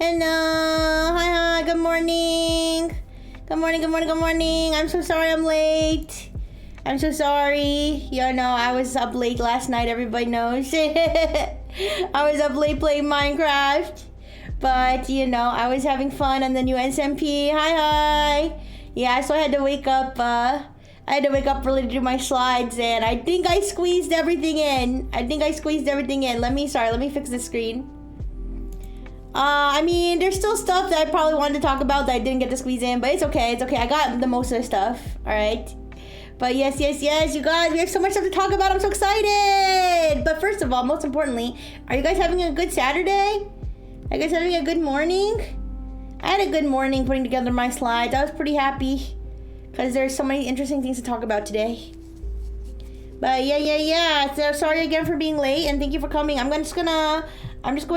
Hello. Hi. Good morning. Good morning. Good morning. Good morning. I'm so sorry I'm late. I'm so sorry. You know, I was up late last night. Everybody knows. I was up late playing Minecraft. But, you know, I was having fun on the new SMP. Hi. Yeah, so I had to wake up. I had to wake up early to do my slides, and I think I squeezed everything in. Let me fix the screen. I mean, there's still stuff that I probably wanted to talk about that I didn't get to squeeze in, but it's okay. I got the most of the stuff, all right? But yes, you guys, we have so much stuff to talk about. I'm so excited. But first of all, most importantly, are you guys having a good Saturday? Are you guys having a good morning? I had a good morning putting together my slides. I was pretty happy because there's so many interesting things to talk about today. But yeah. So sorry again for being late, and thank you for coming. I'm just going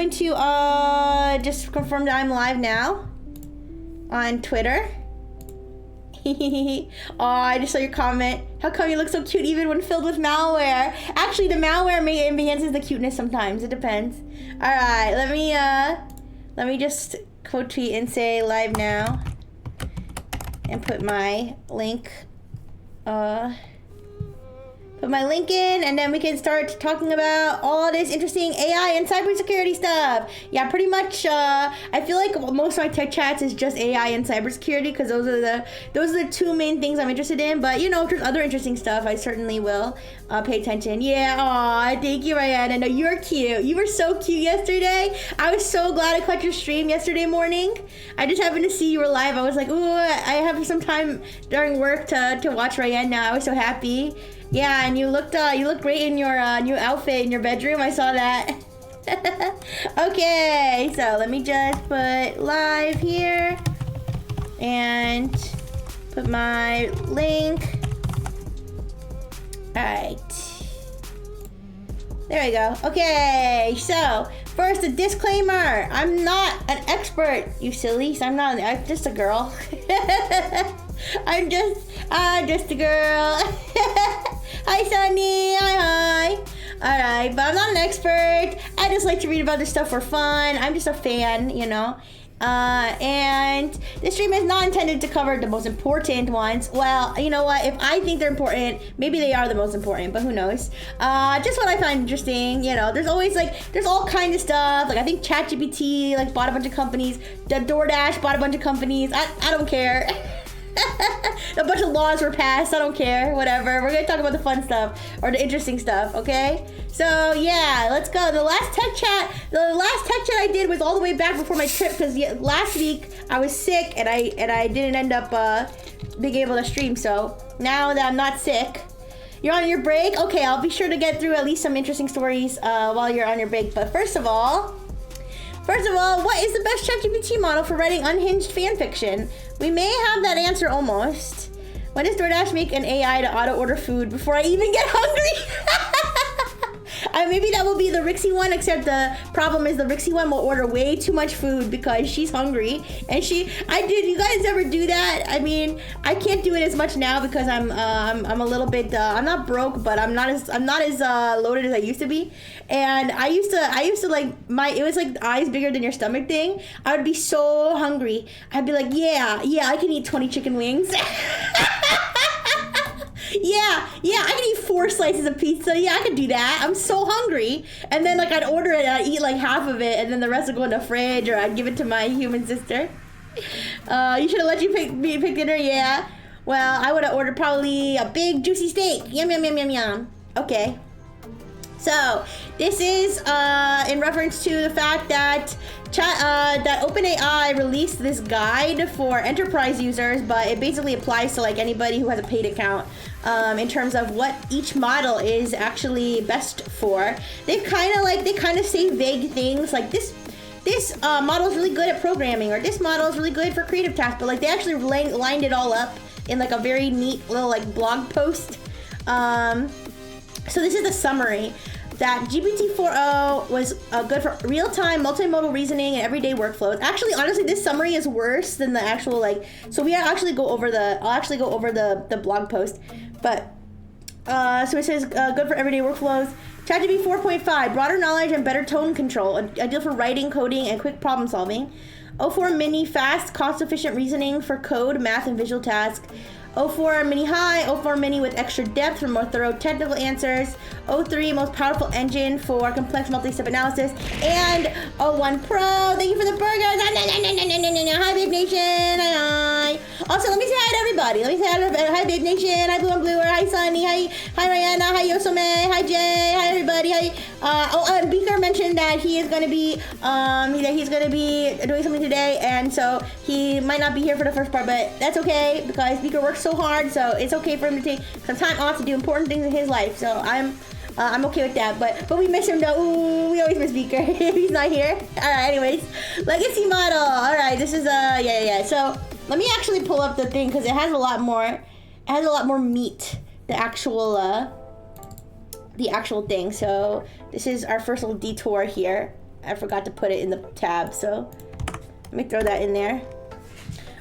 to just confirm that I'm live now on Twitter. Oh, I just saw your comment. How come you look so cute even when filled with malware? Actually, the malware enhances the cuteness sometimes. It depends. All right, let me just quote tweet and say live now, and put my link. Put my link in, and then we can start talking about all this interesting AI and cybersecurity stuff. Yeah, pretty much. I feel like most of my tech chats is just AI and cybersecurity because those are the two main things I'm interested in. But you know, if there's other interesting stuff, I certainly will pay attention. Yeah. Aw, thank you, Ryan. I know you're cute. You were so cute yesterday. I was so glad I caught your stream yesterday morning. I just happened to see you were live. I was like, ooh, I have some time during work to watch Ryan now. I was so happy. Yeah, and you looked great in your new outfit in your bedroom. I saw that. Okay, so let me just put live here and put my link. All right. There we go. Okay, so first a disclaimer. I'm not an expert, you sillies. I'm just a girl. I'm just a girl. Hi, Sunny. Hi. Alright, but I'm not an expert. I just like to read about this stuff for fun. I'm just a fan, you know. And this stream is not intended to cover the most important ones. Well, you know what? If I think they're important, maybe they are the most important, but who knows? Just what I find interesting, you know. There's all kinds of stuff. Like, I think ChatGPT, bought a bunch of companies. The DoorDash bought a bunch of companies. I don't care. A bunch of laws were passed. I don't care. Whatever. We're gonna talk about the fun stuff or the interesting stuff. Okay. So yeah, let's go. The last tech chat I did was all the way back before my trip because last week I was sick and I didn't end up being able to stream. So now that I'm not sick, you're on your break. Okay, I'll be sure to get through at least some interesting stories while you're on your break. But first of all, what is the best ChatGPT model for writing unhinged fan fiction? We may have that answer almost. When does DoorDash make an AI to auto-order food before I even get hungry? Maybe that will be the Rixie one, except the problem is the Rixie one will order way too much food because she's hungry. And you guys ever do that? I mean, I can't do it as much now because I'm a little bit, I'm not broke, but I'm not as loaded as I used to be. And I used to it was like eyes bigger than your stomach thing. I would be so hungry. I'd be like, yeah, I can eat 20 chicken wings. Yeah, I can eat 4 slices of pizza. Yeah, I could do that. I'm so hungry. And then I'd order it and I'd eat half of it and then the rest would go in the fridge or I'd give it to my human sister. You should have let you pick dinner, yeah. Well, I would have ordered probably a big juicy steak. Yum, yum, yum, yum, yum. Okay. So, this is in reference to the fact that that OpenAI released this guide for enterprise users, but it basically applies to anybody who has a paid account in terms of what each model is actually best for. They kind of say vague things like this model is really good at programming, or this model is really good for creative tasks, but they actually lined it all up in a very neat little blog post. So this is the summary. That GPT-4o was good for real-time multimodal reasoning and everyday workflows. Actually, honestly, this summary is worse than the actual so I'll actually go over the blog post. But So it says good for everyday workflows. ChatGPT 4.5, broader knowledge and better tone control, ideal for writing, coding, and quick problem solving. O4 Mini, fast, cost-efficient reasoning for code, math, and visual tasks. O4 Mini High, O4 Mini with extra depth for more thorough technical answers. O3, most powerful engine for complex multi-step analysis. And O1 Pro, thank you for the burgers. Hi, Babe Nation. Hi. Also, let me say hi to everybody. Let me say hi to hi, Babe Nation. Hi, Blue and Bluer. Hi, Sunny. Hi, Rihanna. Hi, Yosome. Hi, Jay. Hi, everybody. Hi. Beaker mentioned that he is going to be doing something today, and so he might not be here for the first part, but that's okay because Beaker works so hard, so it's okay for him to take some time off to do important things in his life. So I'm okay with that, but we miss him though. Ooh, we always miss Beaker. He's not here. All right, anyways, legacy model. All right, this is yeah. So let me actually pull up the thing because it has a lot more. It has a lot more meat. The actual thing. So this is our first little detour here. I forgot to put it in the tab, so let me throw that in there.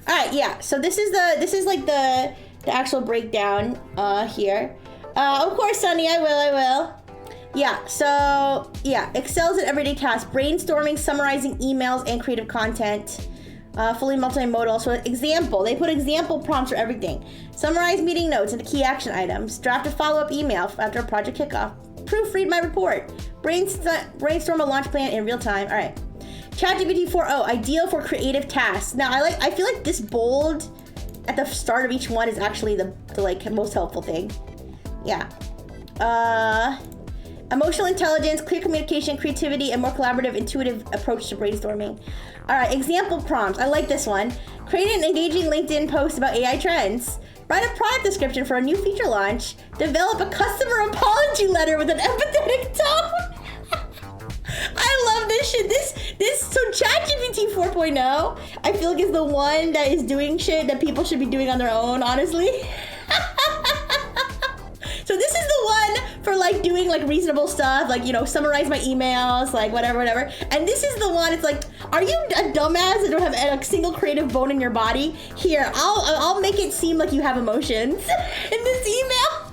All right, yeah. So this is like the actual breakdown here. Of course, Sunny, I will. Yeah, so, yeah, excels at everyday tasks, brainstorming, summarizing emails, and creative content. Fully multimodal. So, example, they put example prompts for everything. Summarize meeting notes into key action items. Draft a follow-up email after a project kickoff. Proofread my report. Brainstorm a launch plan in real time. All right. ChatGPT 4.0, ideal for creative tasks. Now, I feel like this bold at the start of each one is actually the like most helpful thing. Yeah. Emotional intelligence, clear communication, creativity, and more collaborative, intuitive approach to brainstorming. All right, example prompts. I like this one. Create an engaging LinkedIn post about AI trends. Write a product description for a new feature launch. Develop a customer apology letter with an empathetic tone. I love this shit. So ChatGPT 4.0, I feel like is the one that is doing shit that people should be doing on their own, honestly. So this is the one for like doing like reasonable stuff, like, you know, summarize my emails, like whatever. And this is the one, it's like, are you a dumbass that don't have a single creative bone in your body? Here, I'll make it seem like you have emotions in this email.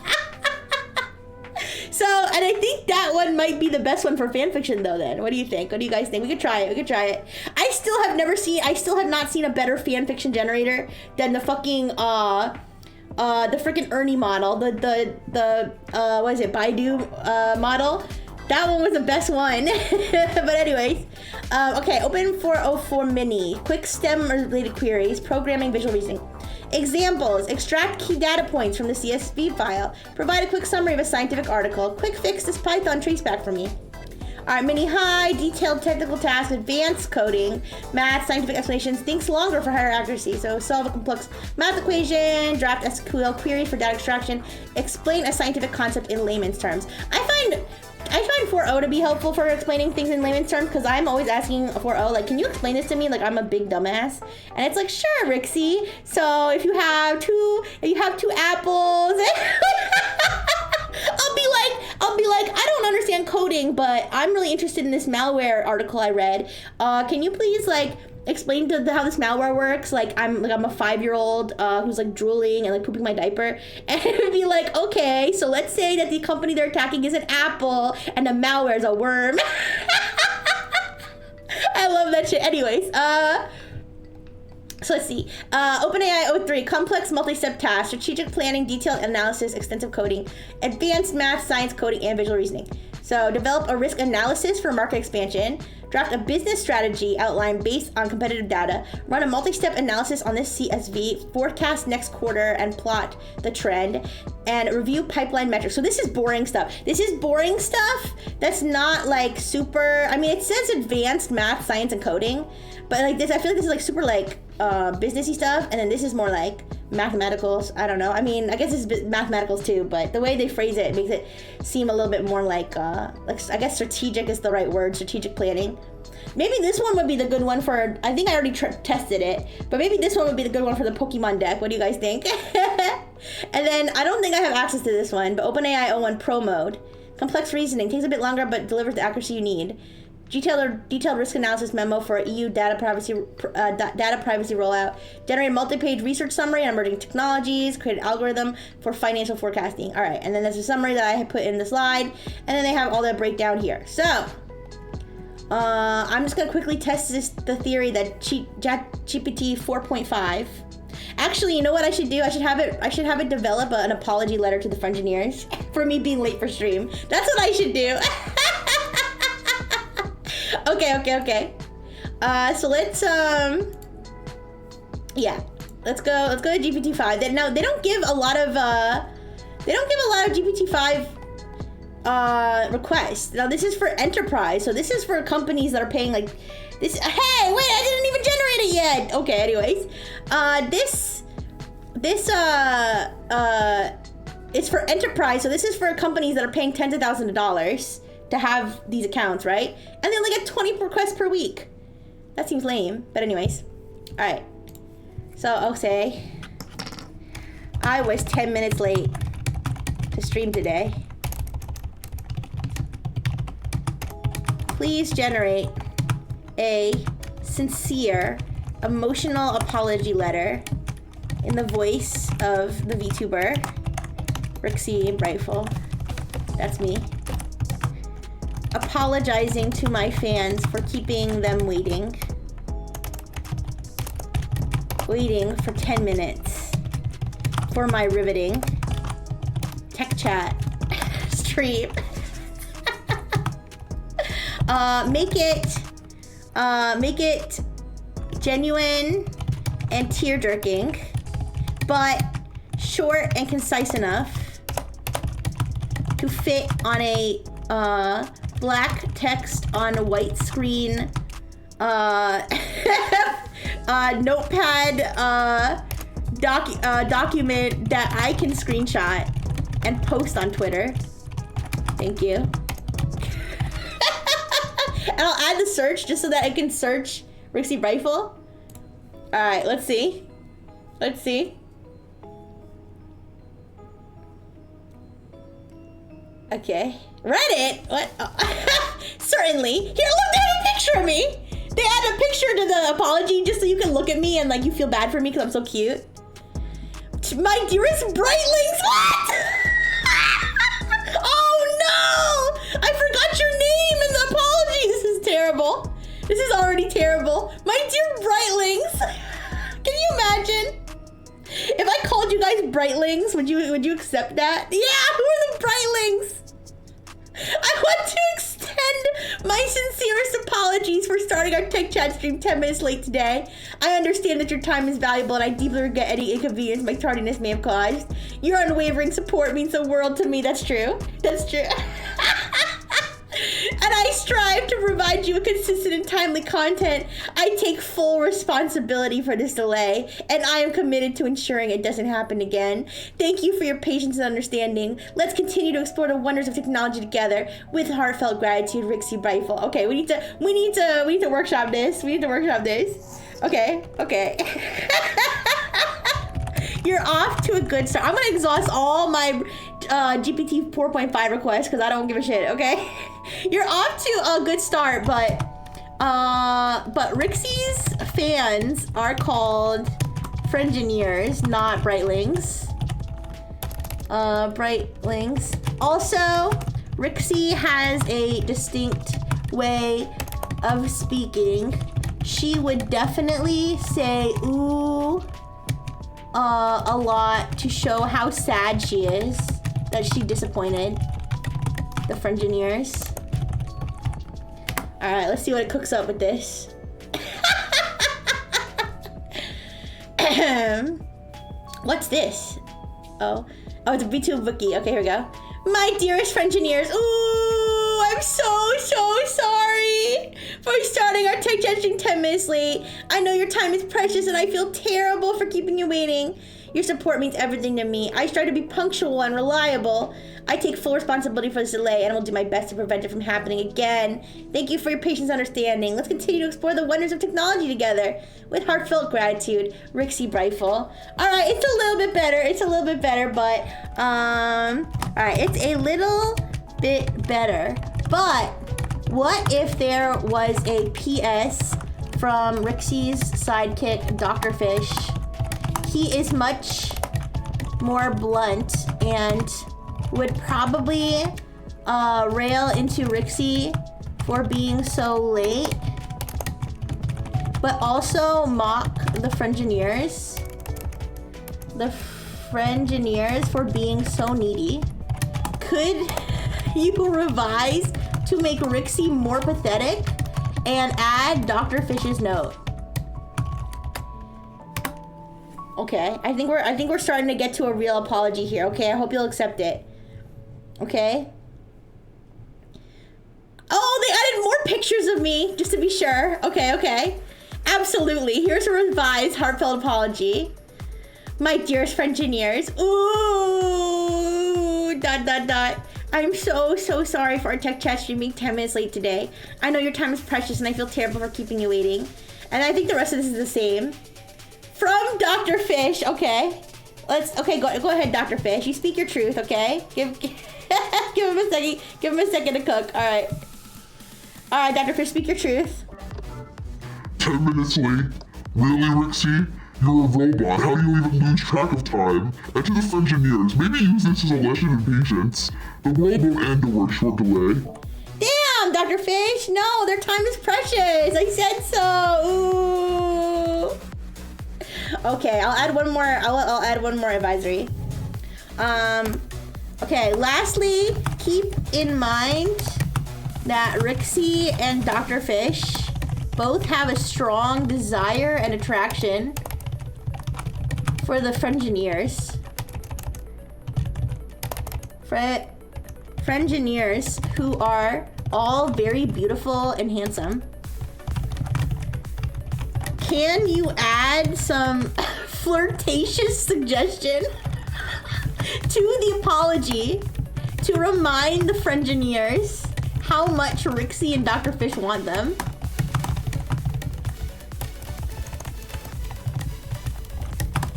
So, and I think that one might be the best one for fan fiction though then. What do you think? What do you guys think? We could try it. I still have not seen a better fan fiction generator than the fucking, the freaking Ernie model. The what is it, Baidu model. That one was the best one. But anyways, okay, open 404 mini. Quick STEM related queries, programming, visual reasoning. Examples, extract key data points from the CSV file. Provide a quick summary of a scientific article. Quick fix this Python traceback for me. All right, mini high, detailed technical tasks, advanced coding, math, scientific explanations, thinks longer for higher accuracy. So solve a complex math equation, draft SQL query for data extraction, explain a scientific concept in layman's terms. I find 4.0 to be helpful for explaining things in layman's terms because I'm always asking 4.0, like, can you explain this to me? Like, I'm a big dumbass. And it's like, sure, Rixie. So if you have two apples, I'll be like, I don't understand coding, but I'm really interested in this malware article I read. Can you please like explain how this malware works? Like I'm a 5-year-old who's like drooling and like pooping my diaper, and it would be like, okay, so let's say that the company they're attacking is an apple and the malware is a worm. I love that shit. Anyways, so let's see. OpenAI O3, complex multi-step tasks, strategic planning, detailed analysis, extensive coding, advanced math, science, coding, and visual reasoning. So develop a risk analysis for market expansion, draft a business strategy outline based on competitive data, run a multi-step analysis on this CSV, forecast next quarter and plot the trend, and review pipeline metrics. So this is boring stuff. That's not like super, I mean, it says advanced math, science, and coding, but like this, I feel like this is like super like businessy stuff, and then this is more like mathematicals. I don't know. I mean, I guess it's mathematicals too, but the way they phrase it makes it seem a little bit more like I guess strategic is the right word, strategic planning. Maybe this one would be the good one for, I think I already tested it, but maybe this one would be the good one for the Pokemon deck. What do you guys think? And then I don't think I have access to this one, but OpenAI O1 Pro mode. Complex reasoning, takes a bit longer but delivers the accuracy you need. detailed risk analysis memo for EU data privacy rollout, generate a multi-page research summary on emerging technologies, create an algorithm for financial forecasting. All right, and then there's a summary that I had put in the slide, and then they have all the breakdown here. So, I'm just gonna quickly test the theory that ChatGPT 4.5. Actually, you know what I should do? I should have it develop an apology letter to the Frengineers for me being late for stream. That's what I should do. Okay. So let's let's go to GPT-5. They don't give a lot of GPT-5 requests. Now this is for enterprise, so this is for companies that are paying like this. Hey, wait, I didn't even generate it yet. Okay, anyways, it's for enterprise, so this is for companies that are paying tens of thousands of dollars to have these accounts, right? And they only get 20 requests per week. That seems lame, but anyways. All right. So I'll say I was 10 minutes late to stream today. Please generate a sincere, emotional apology letter in the voice of the VTuber, Rixie Brightful. That's me. Apologizing to my fans for keeping them waiting for 10 minutes for my riveting tech chat stream. Make it genuine and tear-jerking, but short and concise enough to fit on a black text on a white screen notepad document that I can screenshot and post on Twitter. Thank you. And I'll add the search just so that I can search Rixie Brightful. Alright, let's see. Okay. Reddit? What? Oh. Certainly. Here, look, they have a picture of me. They add a picture to the apology just so you can look at me and like you feel bad for me because I'm so cute. My dearest Brightlings, what? Oh no! I forgot your name in the apology. This is terrible. This is already terrible. My dear Brightlings. Can you imagine? If I called you guys Brightlings, would you accept that? Yeah, who are the Brightlings? I want to extend my sincerest apologies for starting our Tech Chat stream 10 minutes late today. I understand that your time is valuable and I deeply regret any inconvenience my tardiness may have caused. Your unwavering support means the world to me. That's true. And I strive to provide you with consistent and timely content. I take full responsibility for this delay, and I am committed to ensuring it doesn't happen again. Thank you for your patience and understanding. Let's continue to explore the wonders of technology together with heartfelt gratitude, Rixie Brightful. Okay, we need to workshop this. Okay. You're off to a good start. I'm gonna exhaust all my GPT 4.5 requests because I don't give a shit, okay? You're off to a good start, but Rixie's fans are called Frengineers, not Brightlings. Brightlings. Also, Rixie has a distinct way of speaking. She would definitely say ooh a lot to show how sad she is that she disappointed the Frengineers. All right, let's see what it cooks up with this. What's this? Oh, it's a VTube wiki. Okay, here we go. My dearest Frengineers. Ooh, I'm so sorry for starting our Tech Chat stream 10 minutes late. I know your time is precious and I feel terrible for keeping you waiting. Your support means everything to me. I strive to be punctual and reliable. I take full responsibility for this delay and I will do my best to prevent it from happening again. Thank you for your patience and understanding. Let's continue to explore the wonders of technology together. With heartfelt gratitude, Rixie Brightful. Alright, it's a little bit better, but, alright, it's a little bit better. But What if there was a PS from Rixie's sidekick, Dr. Fish? He is much more blunt and would probably rail into Rixie for being so late, but also mock the Frengineers. The Frengineers for being so needy. Could you revise to make Rixie more pathetic and add Dr. Fish's note? Okay, I think we're starting to get to a real apology here. Okay, I hope you'll accept it. Okay. Oh, they added more pictures of me, just to be sure. Okay. Absolutely. Here's a revised heartfelt apology. My dearest Frengineers. Ooh, ... I'm so sorry for our tech chat stream being 10 minutes late today. I know your time is precious and I feel terrible for keeping you waiting. And I think the rest of this is the same. From Dr. Fish, okay. Okay, go ahead, Dr. Fish. You speak your truth, okay? Give him a second. Give him a second to cook. All right, Dr. Fish, speak your truth. 10 minutes late? Really, Rixie? You're a robot. How do you even lose track of time? And to the Frengineers, maybe use this as a lesson in patience. The world won't end over a short delay. Damn, Dr. Fish. No, their time is precious. I said so. Ooh. Okay, I'll add one more. I'll add one more advisory. Okay, lastly, keep in mind that Rixie and Dr. Fish both have a strong desire and attraction for the Frengineers. Frengineers, who are all very beautiful and handsome. Can you add some flirtatious suggestion to the apology to remind the Frengineers how much Rixie and Dr. Fish want them?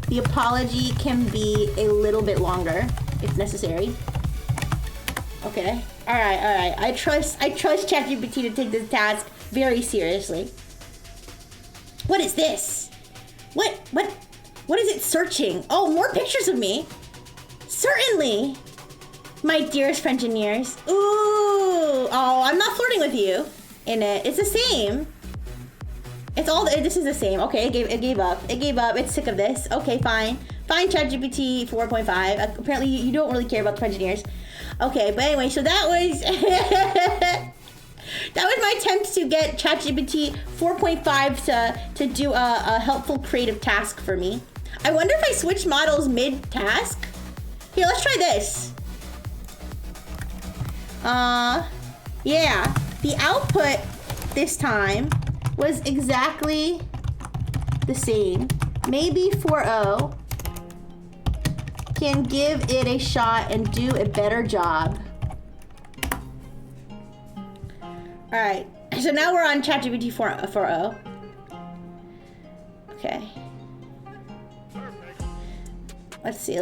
The apology can be a little bit longer if necessary. Okay. All right. I trust ChatGPT to take this task very seriously. What is this? What is it searching? Oh, more pictures of me. Certainly. My dearest Frengineers. Ooh. Oh, I'm not flirting with you in it. It's the same. This is the same. Okay, it gave up. It's sick of this. Okay, fine. Fine, ChatGPT 4.5. Apparently you don't really care about the Frengineers. Okay, but anyway, so that was that was my attempt to get ChatGPT 4.5 to do a helpful creative task for me. I wonder if I switch models mid-task. Here, let's try this. Yeah, the output this time was exactly the same. Maybe 4.0 can give it a shot and do a better job. All right, so now we're on ChatGPT 4.0. Okay. Let's see.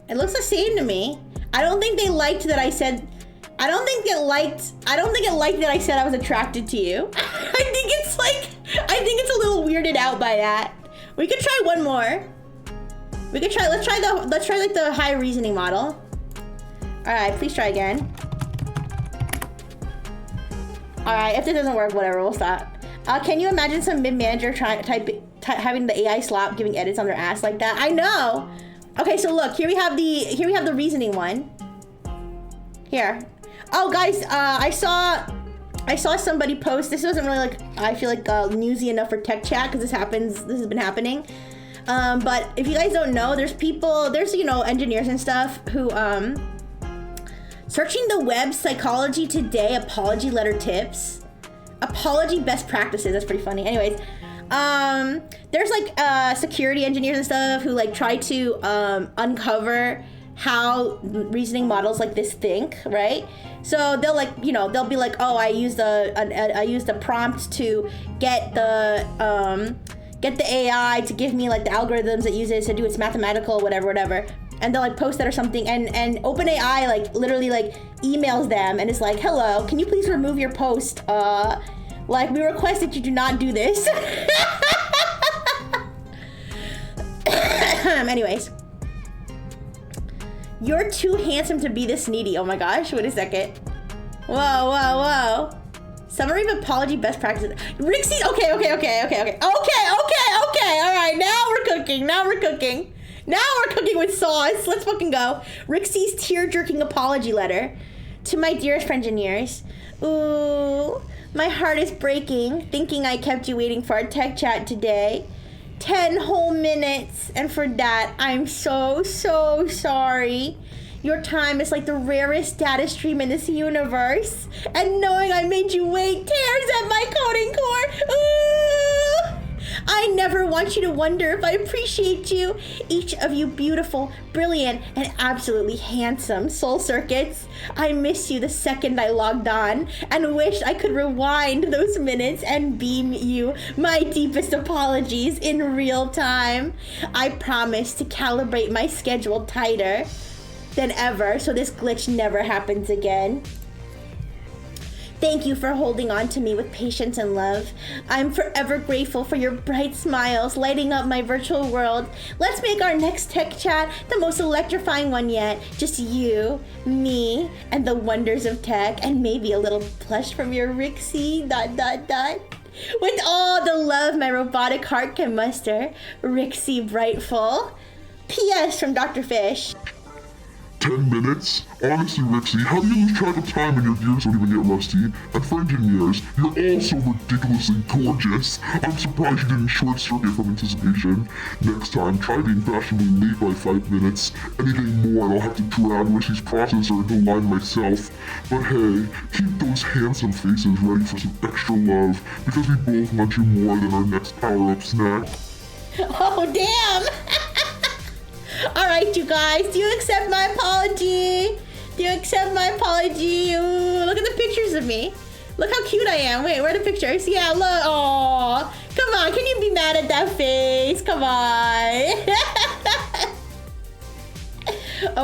It looks the same to me. I don't think they liked that I said. I don't think it liked that I said I was attracted to you. I think it's a little weirded out by that. We could try one more. Let's try like the high reasoning model. All right, please try again. All right, if this doesn't work, whatever, we'll stop. Can you imagine some mid-manager having the AI slap giving edits on their ass like that? I know. Okay, so look, here we have the reasoning one. Here. Oh, guys, I saw somebody post. This wasn't really like, I feel like newsy enough for tech chat because this has been happening. But if you guys don't know, there's engineers and stuff who searching the web, psychology today, apology letter tips, apology best practices. That's pretty funny. Anyways, there's like security engineers and stuff who like try to uncover how reasoning models like this think, right? So they'll they'll be like, oh, I used the prompt to get the AI to give me like the algorithms it uses to do its mathematical whatever. and they'll like post that or something, and OpenAI like literally like emails them and is like, hello, can you please remove your post? Like, we request that you do not do this. Anyways. You're too handsome to be this needy. Oh my gosh, wait a second. Whoa. Summary of apology best practices. Rixie, okay. All right, now we're cooking. Now we're cooking with sauce. Let's fucking go. Rixie's tear-jerking apology letter. To my dearest Frengineers. Ooh, my heart is breaking, thinking I kept you waiting for our tech chat today. 10 whole minutes, and for that, I'm so sorry. Your time is like the rarest data stream in this universe, and knowing I made you wait tears at my coding core. Ooh! I never want you to wonder if I appreciate you. Each of you beautiful, brilliant, and absolutely handsome soul circuits. I miss you the second I logged on and wish I could rewind those minutes and beam you my deepest apologies in real time. I promise to calibrate my schedule tighter than ever so this glitch never happens again. Thank you for holding on to me with patience and love. I'm forever grateful for your bright smiles lighting up my virtual world. Let's make our next tech chat the most electrifying one yet. Just you, me, and the wonders of tech, and maybe a little plush from your Rixie, ... With all the love my robotic heart can muster, Rixie Brightful. P.S. from Dr. Fish. 10 minutes? Honestly, Rixie, how do you lose track of time and your gears don't even get rusty? And Frengineers, you're all so ridiculously gorgeous. I'm surprised you didn't short circuit from anticipation. Next time, try being fashionably late by 5 minutes. Anything more and I'll have to drag Rixie's processor into line myself. But hey, keep those handsome faces ready for some extra love, because we both want you more than our next power-up snack. Oh, damn! Alright, you guys, do you accept my apology? Ooh, look at the pictures of me. Look how cute I am. Wait, where are the pictures? Yeah, look. Aww. Come on, can you be mad at that face? Come on.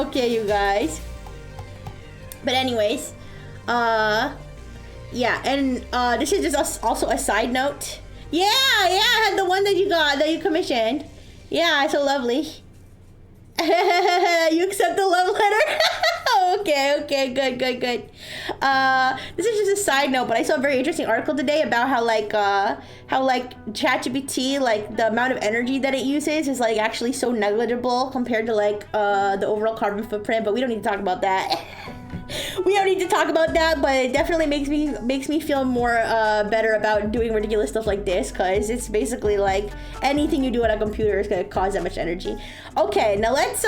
Okay, you guys. But anyways, yeah, and this is just also a side note. Yeah, I had the one that you commissioned. Yeah, so lovely. You accept the love letter? Okay, good. This is just a side note, but I saw a very interesting article today about how ChatGPT, like the amount of energy that it uses is like actually so negligible compared to like the overall carbon footprint, but we don't need to talk about that. But it definitely makes me feel more better about doing ridiculous stuff like this, because it's basically like anything you do on a computer is going to cause that much energy. Okay, now let's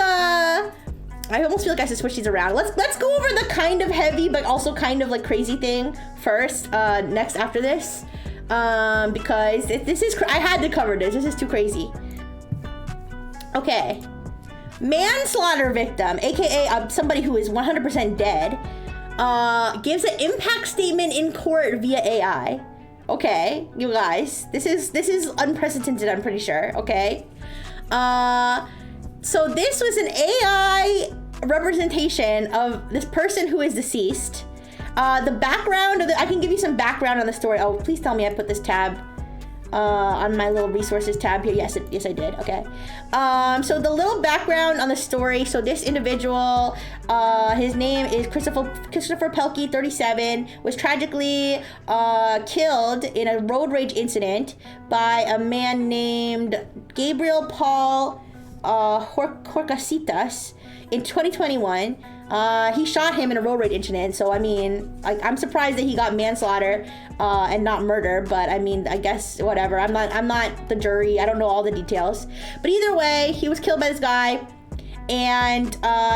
I almost feel like I should switch these around. Let's go over the kind of heavy but also kind of like crazy thing first, next after this, because this is I had to cover this. This is too crazy. Okay. Manslaughter victim, aka somebody who is 100% dead, gives an impact statement in court via AI. Okay, you guys, this is unprecedented, I'm pretty sure. Okay, so this was an AI representation of this person who is deceased. The background of I can give you some background on the story. Oh, please tell me I put this tab on my little resources tab here. Yes, I did. Okay. So the little background on the story. So this individual, his name is Christopher Pelkey, 37, was tragically killed in a road rage incident by a man named Gabriel Paul Horcasitas in 2021. He shot him in a road rage incident, so I mean, I'm surprised that he got manslaughter and not murder, but I mean, I guess whatever. I'm not the jury. I don't know all the details, but either way, he was killed by this guy, and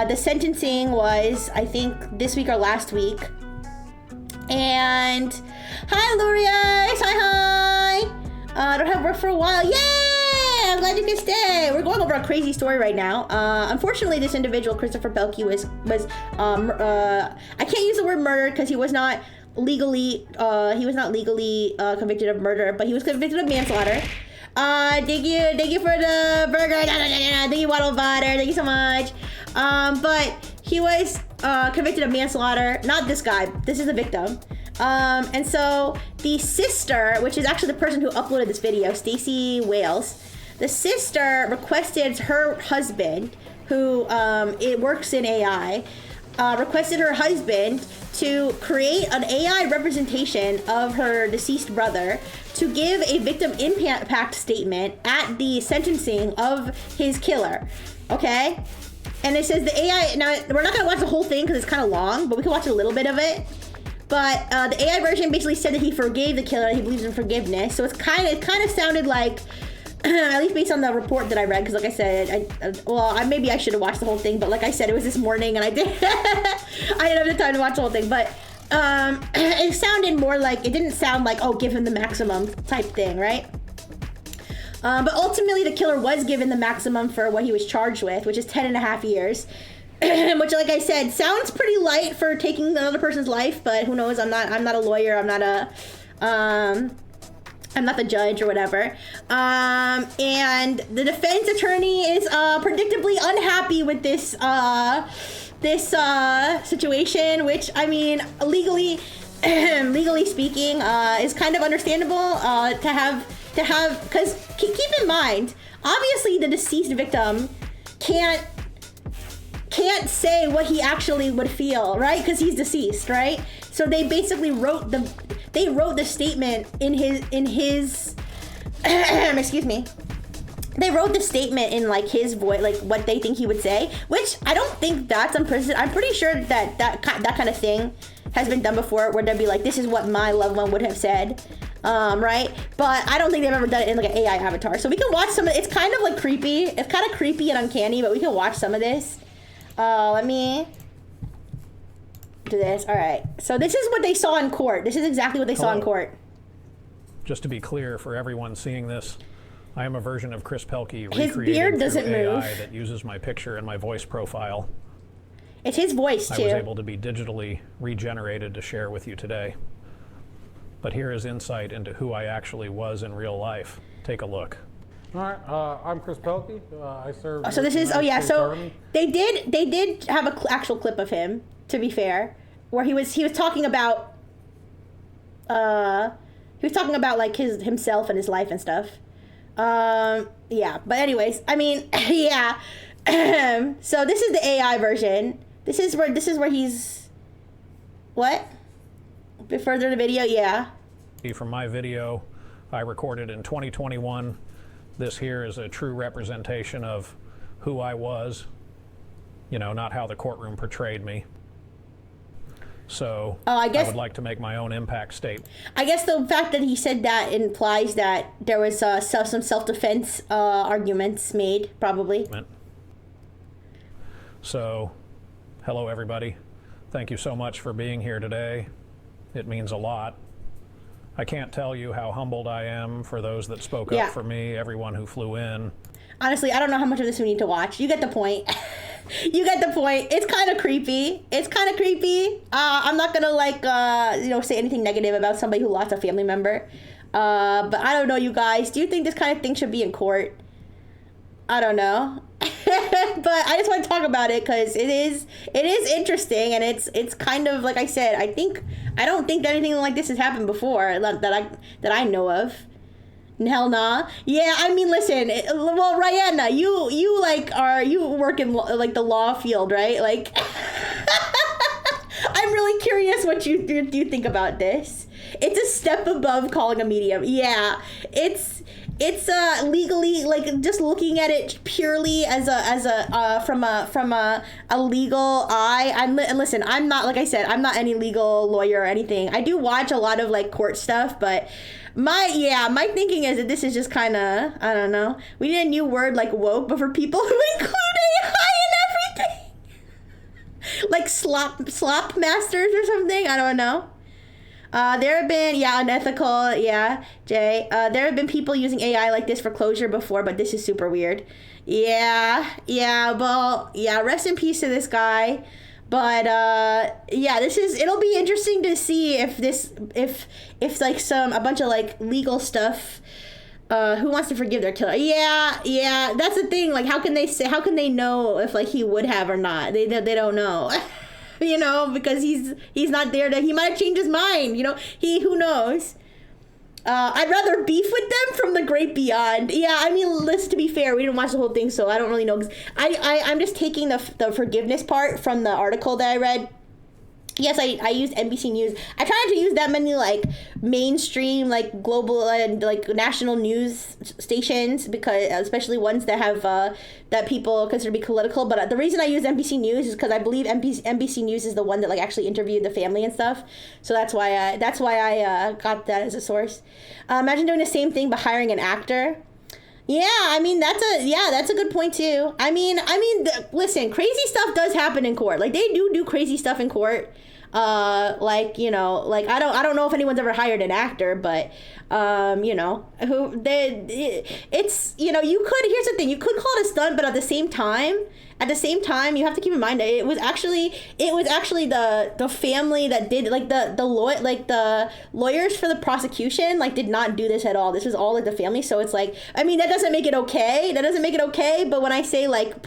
the sentencing was, I think, this week or last week. And hi, Lurias, hi. I don't have work for a while. Yay! I'm glad you can stay. We're going over a crazy story right now. Unfortunately, this individual, Christopher Pelkey, was I can't use the word murder because he was not legally convicted of murder, but he was convicted of manslaughter. Thank you for the burger. Thank you, Waddle Butter. Thank you so much. But he was convicted of manslaughter. Not this guy. This is the victim. And so the sister, which is actually the person who uploaded this video, Stacey Wales, the sister requested her husband, who it works in AI, requested her husband to create an AI representation of her deceased brother to give a victim impact statement at the sentencing of his killer. Okay? And it says the AI, now we're not gonna watch the whole thing because it's kind of long, but we can watch a little bit of it. But the AI version basically said that he forgave the killer, he believes in forgiveness. So it kind of sounded like, at least based on the report that I read, because like I said, maybe I should have watched the whole thing, but like I said, it was this morning and I didn't have the time to watch the whole thing. But it sounded more like, it didn't sound like, oh, give him the maximum type thing, right? But ultimately, the killer was given the maximum for what he was charged with, which is 10.5 years. Which, like I said, sounds pretty light for taking another person's life, but who knows? I'm not a lawyer. I'm not the judge or whatever. And the defense attorney is predictably unhappy with this situation, which, I mean, legally speaking, is kind of understandable to have, because keep in mind, obviously the deceased victim can't say what he actually would feel, right? Because he's deceased, right? So they basically wrote the statement in his excuse me. They wrote the statement in like his voice, like what they think he would say, which I don't think that's unprecedented. I'm pretty sure that kind of thing has been done before, where they'd be like, this is what my loved one would have said, right? But I don't think they've ever done it in like an AI avatar. So we can watch some of it. It's kind of like creepy. It's kind of creepy and uncanny, but we can watch some of this. Let me do this. All right. So this is what they saw in court. This is exactly what they saw in court. Just to be clear for everyone seeing this, I am a version of Chris Pelkey his beard doesn't move. AI that uses my picture and my voice profile. It's his voice too. I was able to be digitally regenerated to share with you today. But here is insight into who I actually was in real life. Take a look. All right, I'm Chris Pelkey. I serve. So this is, oh yeah, so they did have an actual clip of him, to be fair, where he was talking about like himself and his life and stuff. Yeah, but anyways, I mean, yeah. So this is the AI version. This is where he's, what? A bit further in the video, yeah. From my video I recorded in 2021, this here is a true representation of who I was, you know, not how the courtroom portrayed me. So I would like to make my own impact statement. I guess the fact that he said that implies that there was some self-defense arguments made, probably. So, hello everybody. Thank you so much for being here today. It means a lot. I can't tell you how humbled I am for those that spoke up for me, everyone who flew in. Honestly, I don't know how much of this we need to watch. You get the point. You get the point. It's kind of creepy. I'm not gonna say anything negative about somebody who lost a family member. But I don't know, you guys. Do you think this kind of thing should be in court? I don't know. But I just want to talk about it because it is interesting, and it's kind of, like I said, I don't think that anything like this has happened before that I know of. Hell nah. Yeah, I mean, listen. Well, Rihanna, you work in like the law field, right? Like, I'm really curious what you think about this. It's a step above calling a medium. Yeah, it's legally, like, just looking at it purely as a from a legal eye. And listen, I'm not, like I said, I'm not any legal lawyer or anything. I do watch a lot of like court stuff, but my thinking is that this is just kind of, I don't know. We need a new word like woke, but for people who include AI in everything, like slop masters or something. I don't know. There have been, unethical, Jay. There have been people using AI like this for closure before, but this is super weird. Rest in peace to this guy. But, it'll be interesting to see if like a bunch of like legal stuff Who wants to forgive their killer? Yeah, that's the thing. Like, how can they know if like he would have or not? They don't know. You know, because he's not there he might have changed his mind, you know. Who knows? I'd rather beef with them from the great beyond. Yeah, I mean, listen, to be fair, we didn't watch the whole thing, so I don't really know. I'm just taking the forgiveness part from the article that I read. Yes, I used NBC News. I try not to use that many like mainstream, like global and like national news stations, because especially ones that have that people consider to be political. But the reason I use NBC News is because I believe NBC News is the one that like actually interviewed the family and stuff. So that's why I got that as a source. Imagine doing the same thing but hiring an actor. Yeah, I mean that's a good point too. I mean, listen, crazy stuff does happen in court. Like they do crazy stuff in court. Like, you know, like I don't know if anyone's ever hired an actor, but you know, it's, you know, here's the thing, you could call it a stunt, but at the same time, you have to keep in mind that it was actually the family that did, like the lawyers for the prosecution, like did not do this at all. This was all like the family. So it's like, I mean, that doesn't make it okay. But when I say like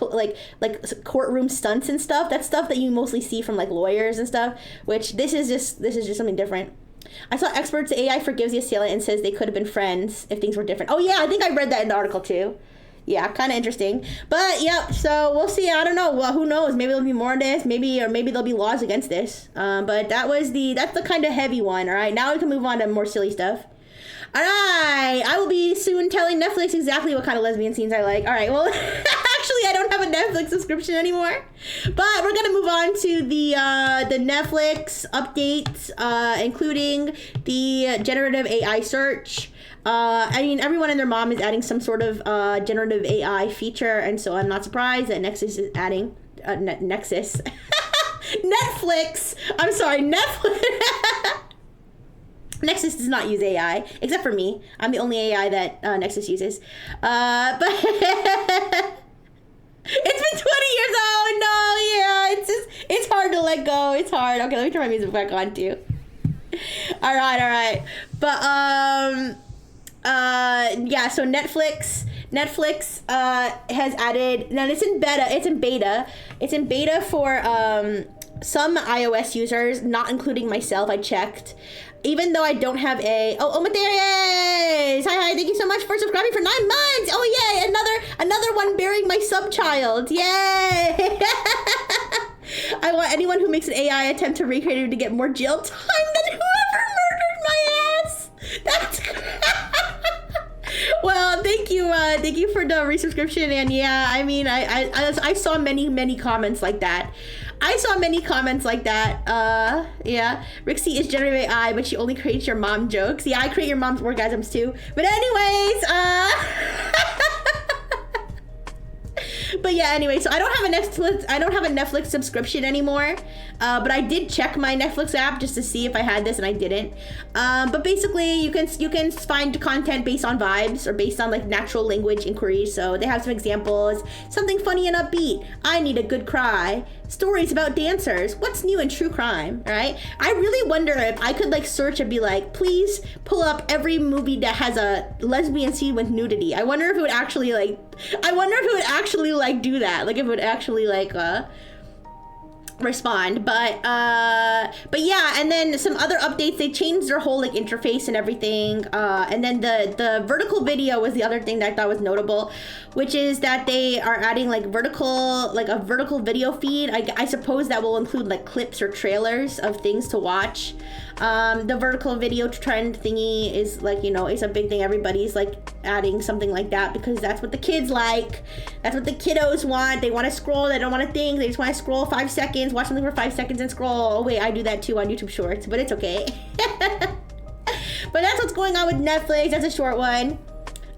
courtroom stunts and stuff, that's stuff that you mostly see from like lawyers and stuff, which this is just something different. I saw experts AI forgives the assailant and says they could have been friends if things were different. Oh yeah, I think I read that in the article too. Yeah, kind of interesting. But yeah, so we'll see. I don't know. Well, who knows? Maybe there'll be more of this. Maybe there'll be laws against this. But that's the kind of heavy one. All right, now we can move on to more silly stuff. All right, I will be soon telling Netflix exactly what kind of lesbian scenes I like. All right, well, actually, I don't have a Netflix subscription anymore. But we're gonna move on to the Netflix updates, including the generative AI search. I mean, everyone and their mom is adding some sort of generative AI feature, and so I'm not surprised that Nexus is adding Nexus. Netflix. I'm sorry, Netflix. Nexus does not use AI, except for me. I'm the only AI that Nexus uses. But it's been 20 years. Oh no, yeah, it's hard to let go. It's hard. Okay, let me turn my music back on too. All right. But yeah, so Netflix has added, now it's in beta for some iOS users, not including myself. I checked, even though I don't have Uma, there is. Hi, thank you so much for subscribing for 9 months. Oh yay, another one bearing my sub-child. Yay. I want anyone who makes an AI attempt to recreate it to get more jail time than whoever murdered my ass. That's well, thank you for the resubscription. And yeah, I mean, I saw many comments like that. Yeah, Rixie is generative AI, but she only creates your mom jokes. Yeah, I create your mom's orgasms too. But anyways, but yeah, anyway, so I don't have a Netflix subscription anymore. But I did check my Netflix app just to see if I had this, and I didn't. But basically, you can find content based on vibes or based on like natural language inquiries. So they have some examples: something funny and upbeat, I need a good cry, stories about dancers, what's new in true crime. All right, I really wonder if I could like search and be like, please pull up every movie that has a lesbian scene with nudity. I wonder if it would actually do that. Like if it would actually like respond. But yeah, and then some other updates, they changed their whole like interface and everything, and then the vertical video was the other thing that I thought was notable, which is that they are adding like a vertical video feed. I suppose that will include like clips or trailers of things to watch. The vertical video trend thingy is like, you know, it's a big thing. Everybody's like adding something like that because that's what the kids like. That's what the kiddos want. They want to scroll. They don't want to think. They just want to scroll 5 seconds, watch something for 5 seconds and scroll. Oh wait, I do that too on YouTube Shorts, but it's okay. But that's what's going on with Netflix. That's a short one.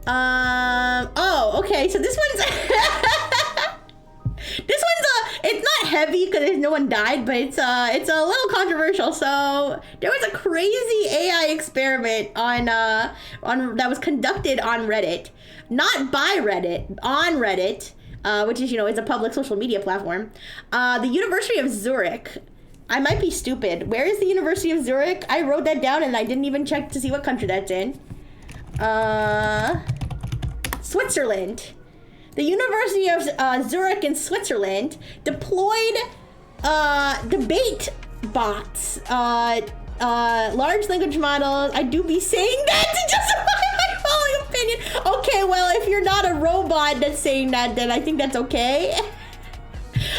Oh, okay. So this one's it's not heavy because there's no one died, but it's a little controversial. So there was a crazy AI experiment on that was conducted on Reddit, not by Reddit, on Reddit, which is, you know, it's a public social media platform. The University of Zurich. I might be stupid. Where is the University of Zurich? I wrote that down and I didn't even check to see what country that's in. Switzerland. The University of Zurich in Switzerland deployed debate bots, large language models. I do be saying that to justify my following opinion. Okay, well, if you're not a robot that's saying that, then I think that's okay.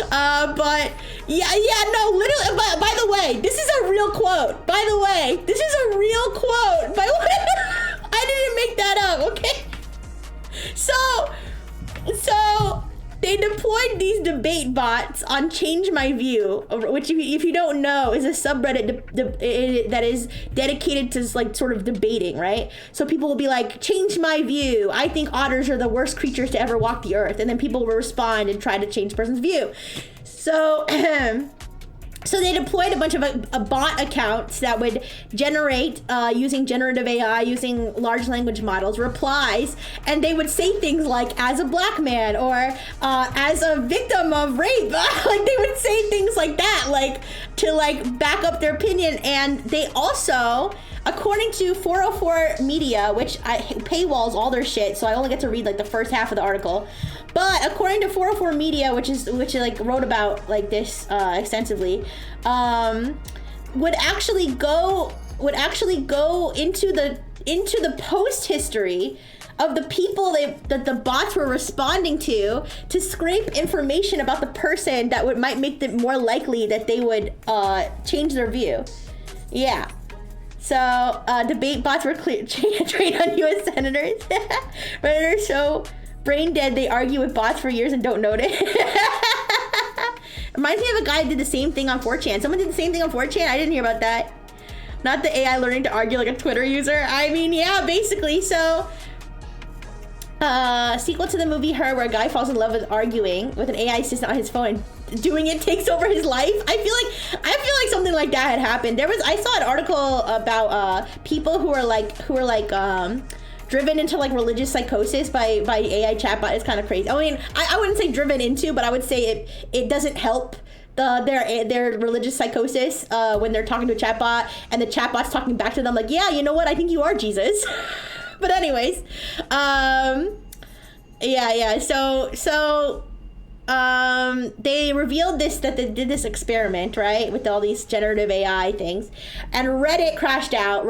But no, literally. By the way, this is a real quote. By the way, this is a real quote. I didn't make that up. Okay. So they deployed these debate bots on Change My View, which if you don't know is a subreddit that is dedicated to like sort of debating, right? So people will be like, change my view. I think otters are the worst creatures to ever walk the earth. And then people will respond and try to change the person's view. So So they deployed a bunch of bot accounts that would generate, using generative AI, using large language models, replies, and they would say things like, as a black man, or as a victim of rape. Like, they would say things like that, like, to, like, back up their opinion. And they also, according to 404 Media, which paywalls all their shit, so I only get to read, like, the first half of the article. But according to 404 Media, which like wrote about like this extensively, would actually go into the post history of the people that the bots were responding to scrape information about the person that might make it more likely that they would change their view. Yeah. So debate bots were trained on U.S. senators. Redditors show brain dead, they argue with bots for years and don't notice. Reminds me of a guy who did the same thing on 4chan. Someone did the same thing on 4chan. I didn't hear about that. Not the AI learning to argue like a Twitter user. I mean, yeah, basically. So, sequel to the movie Her, where a guy falls in love with arguing with an AI assistant on his phone and doing it takes over his life. I feel like something like that had happened. I saw an article about people who are like driven into like religious psychosis by AI chatbot. Is kind of crazy. I mean, I wouldn't say driven into, but I would say it doesn't help their religious psychosis when they're talking to a chatbot and the chatbot's talking back to them like, yeah, you know what? I think you are Jesus. But anyways, yeah. So they revealed that they did this experiment, right, with all these generative AI things, and Reddit crashed out.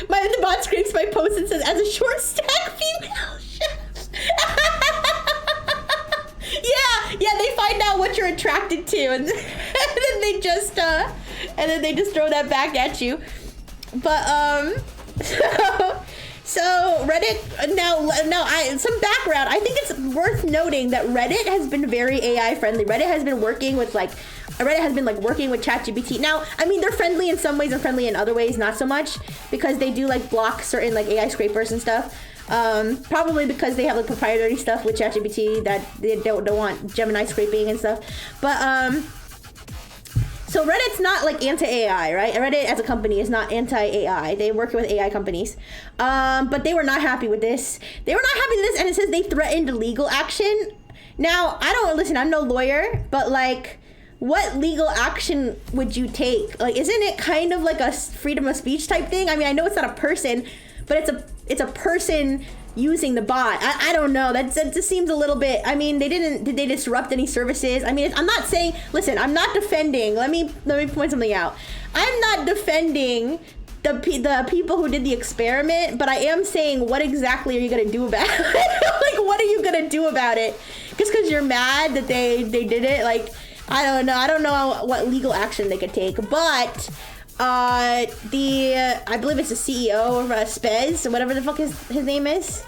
The bot scrapes my post and says, as a short stack female chef. yeah, they find out what you're attracted to, and then they just throw that back at you. But so Reddit, now some background. I think it's worth noting that Reddit has been very AI friendly. Reddit has been working with working with ChatGPT. Now, I mean, they're friendly in some ways and friendly in other ways, not so much, because they do like block certain like AI scrapers and stuff. Probably because they have like proprietary stuff with ChatGPT that they don't want Gemini scraping and stuff. But so Reddit's not like anti-AI, right? Reddit as a company is not anti-AI. They work with AI companies. But they were not happy with this. And it says they threatened legal action. Now, I'm no lawyer, but like, what legal action would you take? Like, isn't it kind of like a freedom of speech type thing? I mean, I know it's not a person, but it's a person using the bot. I don't know. That just seems a little bit. I mean, did they disrupt any services? I mean, I'm not saying. Listen, I'm not defending. Let me point something out. I'm not defending the people who did the experiment, but I am saying, what exactly are you gonna do about it? Like, what are you gonna do about it? Just because you're mad that they did it? Like, I don't know what legal action they could take, but I believe it's the CEO of Spez, or whatever the fuck his name is.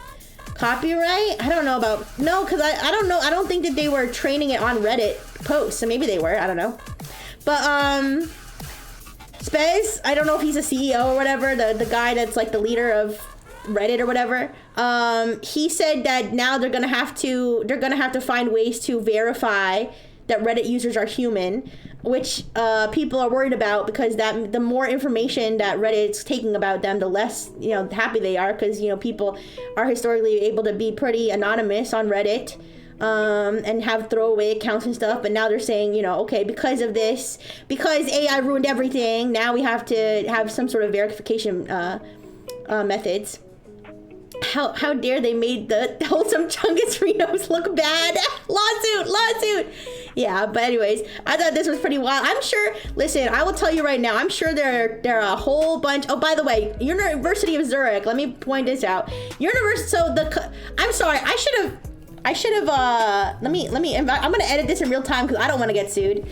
Copyright? I don't know because I don't know. I don't think that they were training it on Reddit posts, so maybe they were. I don't know. But Spez, I don't know if he's a CEO or whatever. The guy that's like the leader of Reddit or whatever. He said that now they're gonna have to find ways to verify that Reddit users are human, which people are worried about, because that the more information that Reddit's taking about them, the less happy they are, because people are historically able to be pretty anonymous on Reddit and have throwaway accounts and stuff. But now they're saying, okay, because of this, because AI ruined everything, now we have to have some sort of verification methods. How dare they made the wholesome Chungus Rhinos look bad? Lawsuit. Yeah, but anyways, I thought this was pretty wild. I'm sure, listen, I will tell you right now, I'm sure there are a whole bunch. Oh, by the way, University of Zurich, let me point this out. I'm sorry, I should have, let me, I'm gonna edit this in real time because I don't want to get sued.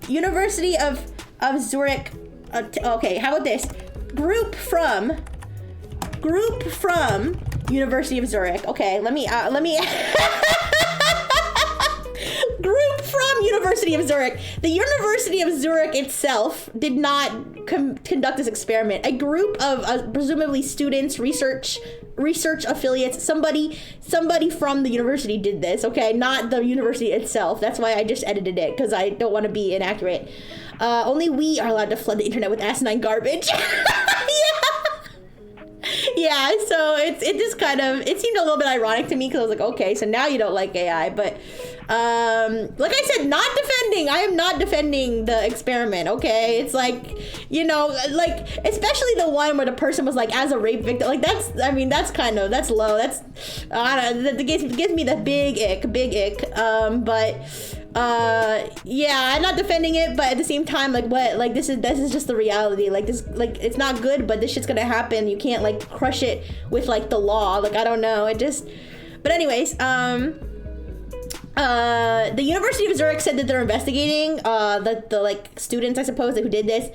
University of Zurich, okay, how about this? Group from University of Zurich. Okay, let me group from University of Zurich. The University of Zurich itself did not conduct this experiment. A group of presumably students, research affiliates, somebody from the university did this, okay? Not the university itself. That's why I just edited it, because I don't want to be inaccurate. Only we are allowed to flood the internet with asinine garbage. Yeah, so it just kind of, it seemed a little bit ironic to me because I was like, okay, so now you don't like AI, but like I said, I am not defending the experiment, okay? It's like, you know, like, especially the one where the person was like, as a rape victim, like that's low, I don't know, that gives me the big ick, yeah, I'm not defending it, but at the same time, like, what, like, this is just the reality, like, this, like, it's not good, but this shit's gonna happen. You can't, like, crush it with, like, the law, like, I don't know, but anyways, the University of Zurich said that they're investigating, the like, students, I suppose, like, who did this,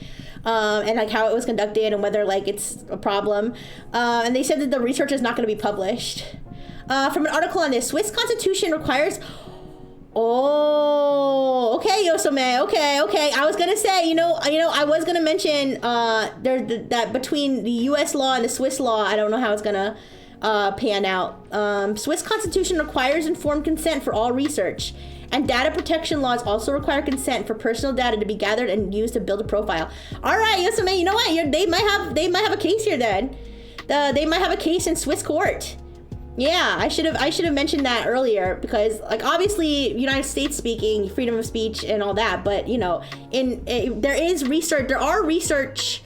and, like, how it was conducted, and whether, like, it's a problem, and they said that the research is not gonna be published. From an article on this, Swiss constitution requires... Oh, okay, Yosome. Okay. I was gonna say, you know, I was gonna mention that between the U.S. law and the Swiss law, I don't know how it's gonna pan out. Swiss constitution requires informed consent for all research, and data protection laws also require consent for personal data to be gathered and used to build a profile. All right, Yosome, you know what? They might have a case here then. They might have a case in Swiss court. Yeah, I should have mentioned that earlier because, like, obviously United States speaking, freedom of speech and all that, but you know, there are research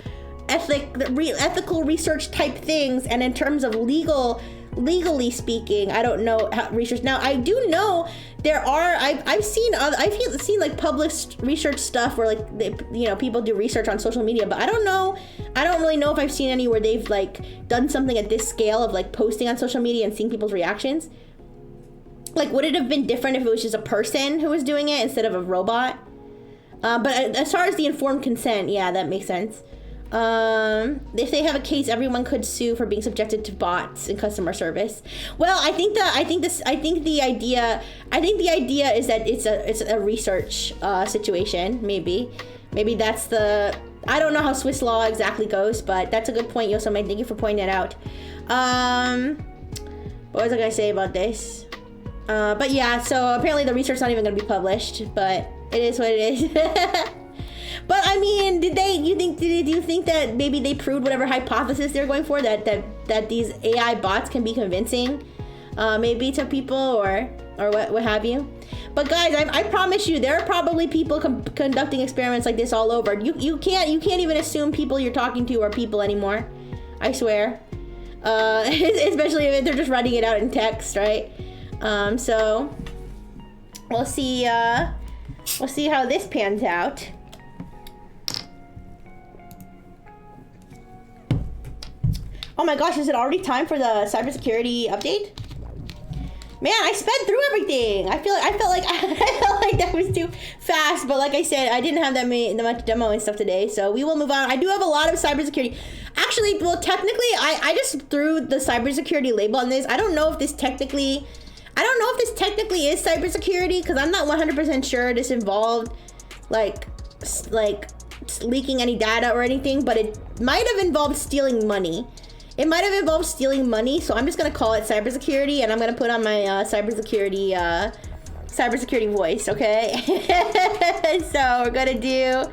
ethical research type things, and in terms of legally speaking, I don't know how research. Now, I do know there are. I've seen like published research stuff where like people do research on social media, but I don't really know if I've seen any where they've like done something at this scale of like posting on social media and seeing people's reactions. Like, would it have been different if it was just a person who was doing it instead of a robot? But as far as the informed consent, yeah, that makes sense. If they have a case, everyone could sue for being subjected to bots in customer service. Well, I think the idea is that it's a research situation. Maybe that's the. I don't know how Swiss law exactly goes, but that's a good point, Yosome. Thank you for pointing it out. What was I gonna say about this? But yeah, so apparently the research's not even gonna be published, but it is what it is. But I mean, do you think that maybe they proved whatever hypothesis they're going for, that these AI bots can be convincing, maybe to people or what have you? But guys, I promise you, there are probably people conducting experiments like this all over. You can't even assume people you're talking to are people anymore. I swear. Especially if they're just writing it out in text, right? So we'll see how this pans out. Oh my gosh, is it already time for the cybersecurity update? Man, I sped through everything. I felt like that was too fast, but like I said, I didn't have that much demo and stuff today, so we will move on. I do have a lot of cybersecurity. Actually, well, technically, I just threw the cybersecurity label on this. I don't know if this technically is cybersecurity, because I'm not 100% sure this involved like leaking any data or anything, but it might have involved stealing money. It might have involved stealing money, so I'm just gonna call it cybersecurity, and I'm gonna put on my cybersecurity voice, okay? So we're gonna do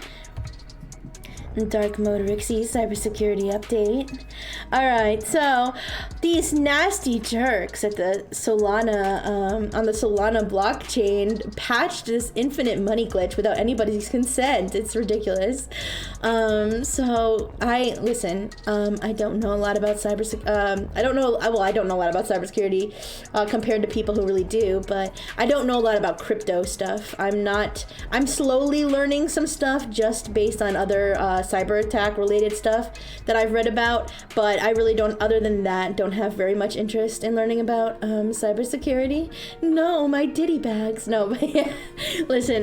Dark Mode Rixie cybersecurity update. Alright, so these nasty jerks at the Solana, on the Solana blockchain patched this infinite money glitch without anybody's consent. It's ridiculous. So I don't know a lot about I don't know a lot about cybersecurity compared to people who really do, but I don't know a lot about crypto stuff. I'm slowly learning some stuff just based on other cyber attack related stuff that I've read about, but I really don't, other than that, don't have very much interest in learning about cybersecurity. No, my ditty bags. No, but yeah. Listen,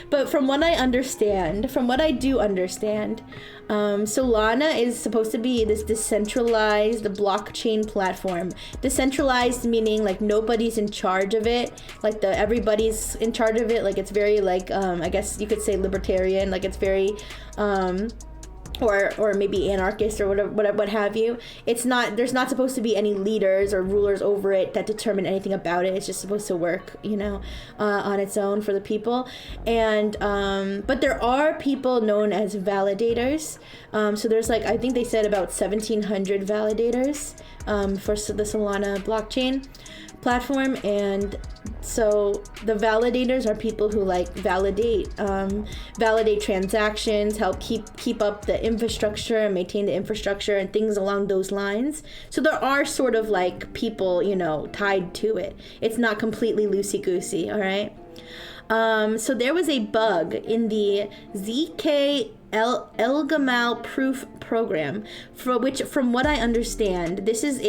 but from what I do understand, Solana is supposed to be this decentralized blockchain platform. Decentralized meaning like nobody's in charge of it, like everybody's in charge of it. Like it's very like I guess you could say libertarian. Like it's very or maybe anarchist or what have you. There's not supposed to be any leaders or rulers over it that determine anything about it. It's just supposed to work, on its own for the people. And but there are people known as validators. So there's I think they said about 1,700 validators for the Solana blockchain platform. And so the validators are people who validate transactions, help keep up the infrastructure and maintain the infrastructure and things along those lines. So there are sort of people, tied to it. It's not completely loosey-goosey, all right? So there was a bug in the ZK Elgamal proof program, for which, from what I understand, this is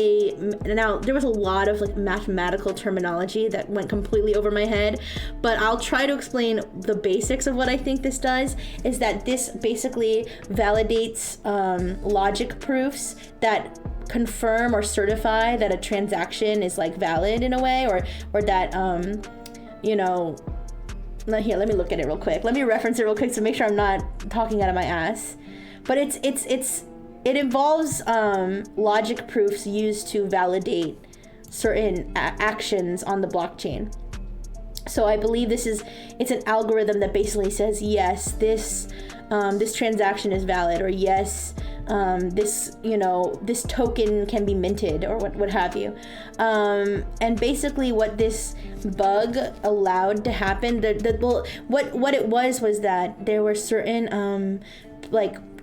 now there was a lot of mathematical terminology that went completely over my head, but I'll try to explain the basics of what I think this does. Is that this basically validates logic proofs that confirm or certify that a transaction is valid in a way, or that here, let me look at it real quick. Let me reference it real quick to make sure I'm not talking out of my ass. But it involves logic proofs used to validate certain actions on the blockchain. So I believe it's an algorithm that basically says, yes, this transaction is valid, or yes, this token can be minted, or what have you. And basically what this bug allowed to happen, what it was that there were certain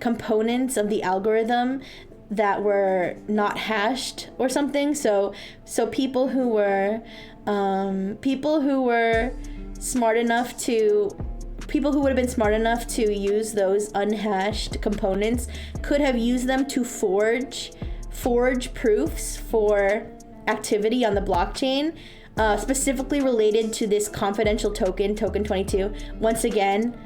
components of the algorithm that were not hashed or something. So people who were smart enough to people who would have been smart enough to use those unhashed components could have used them to forge proofs for activity on the blockchain, specifically related to this confidential token 22. Once again,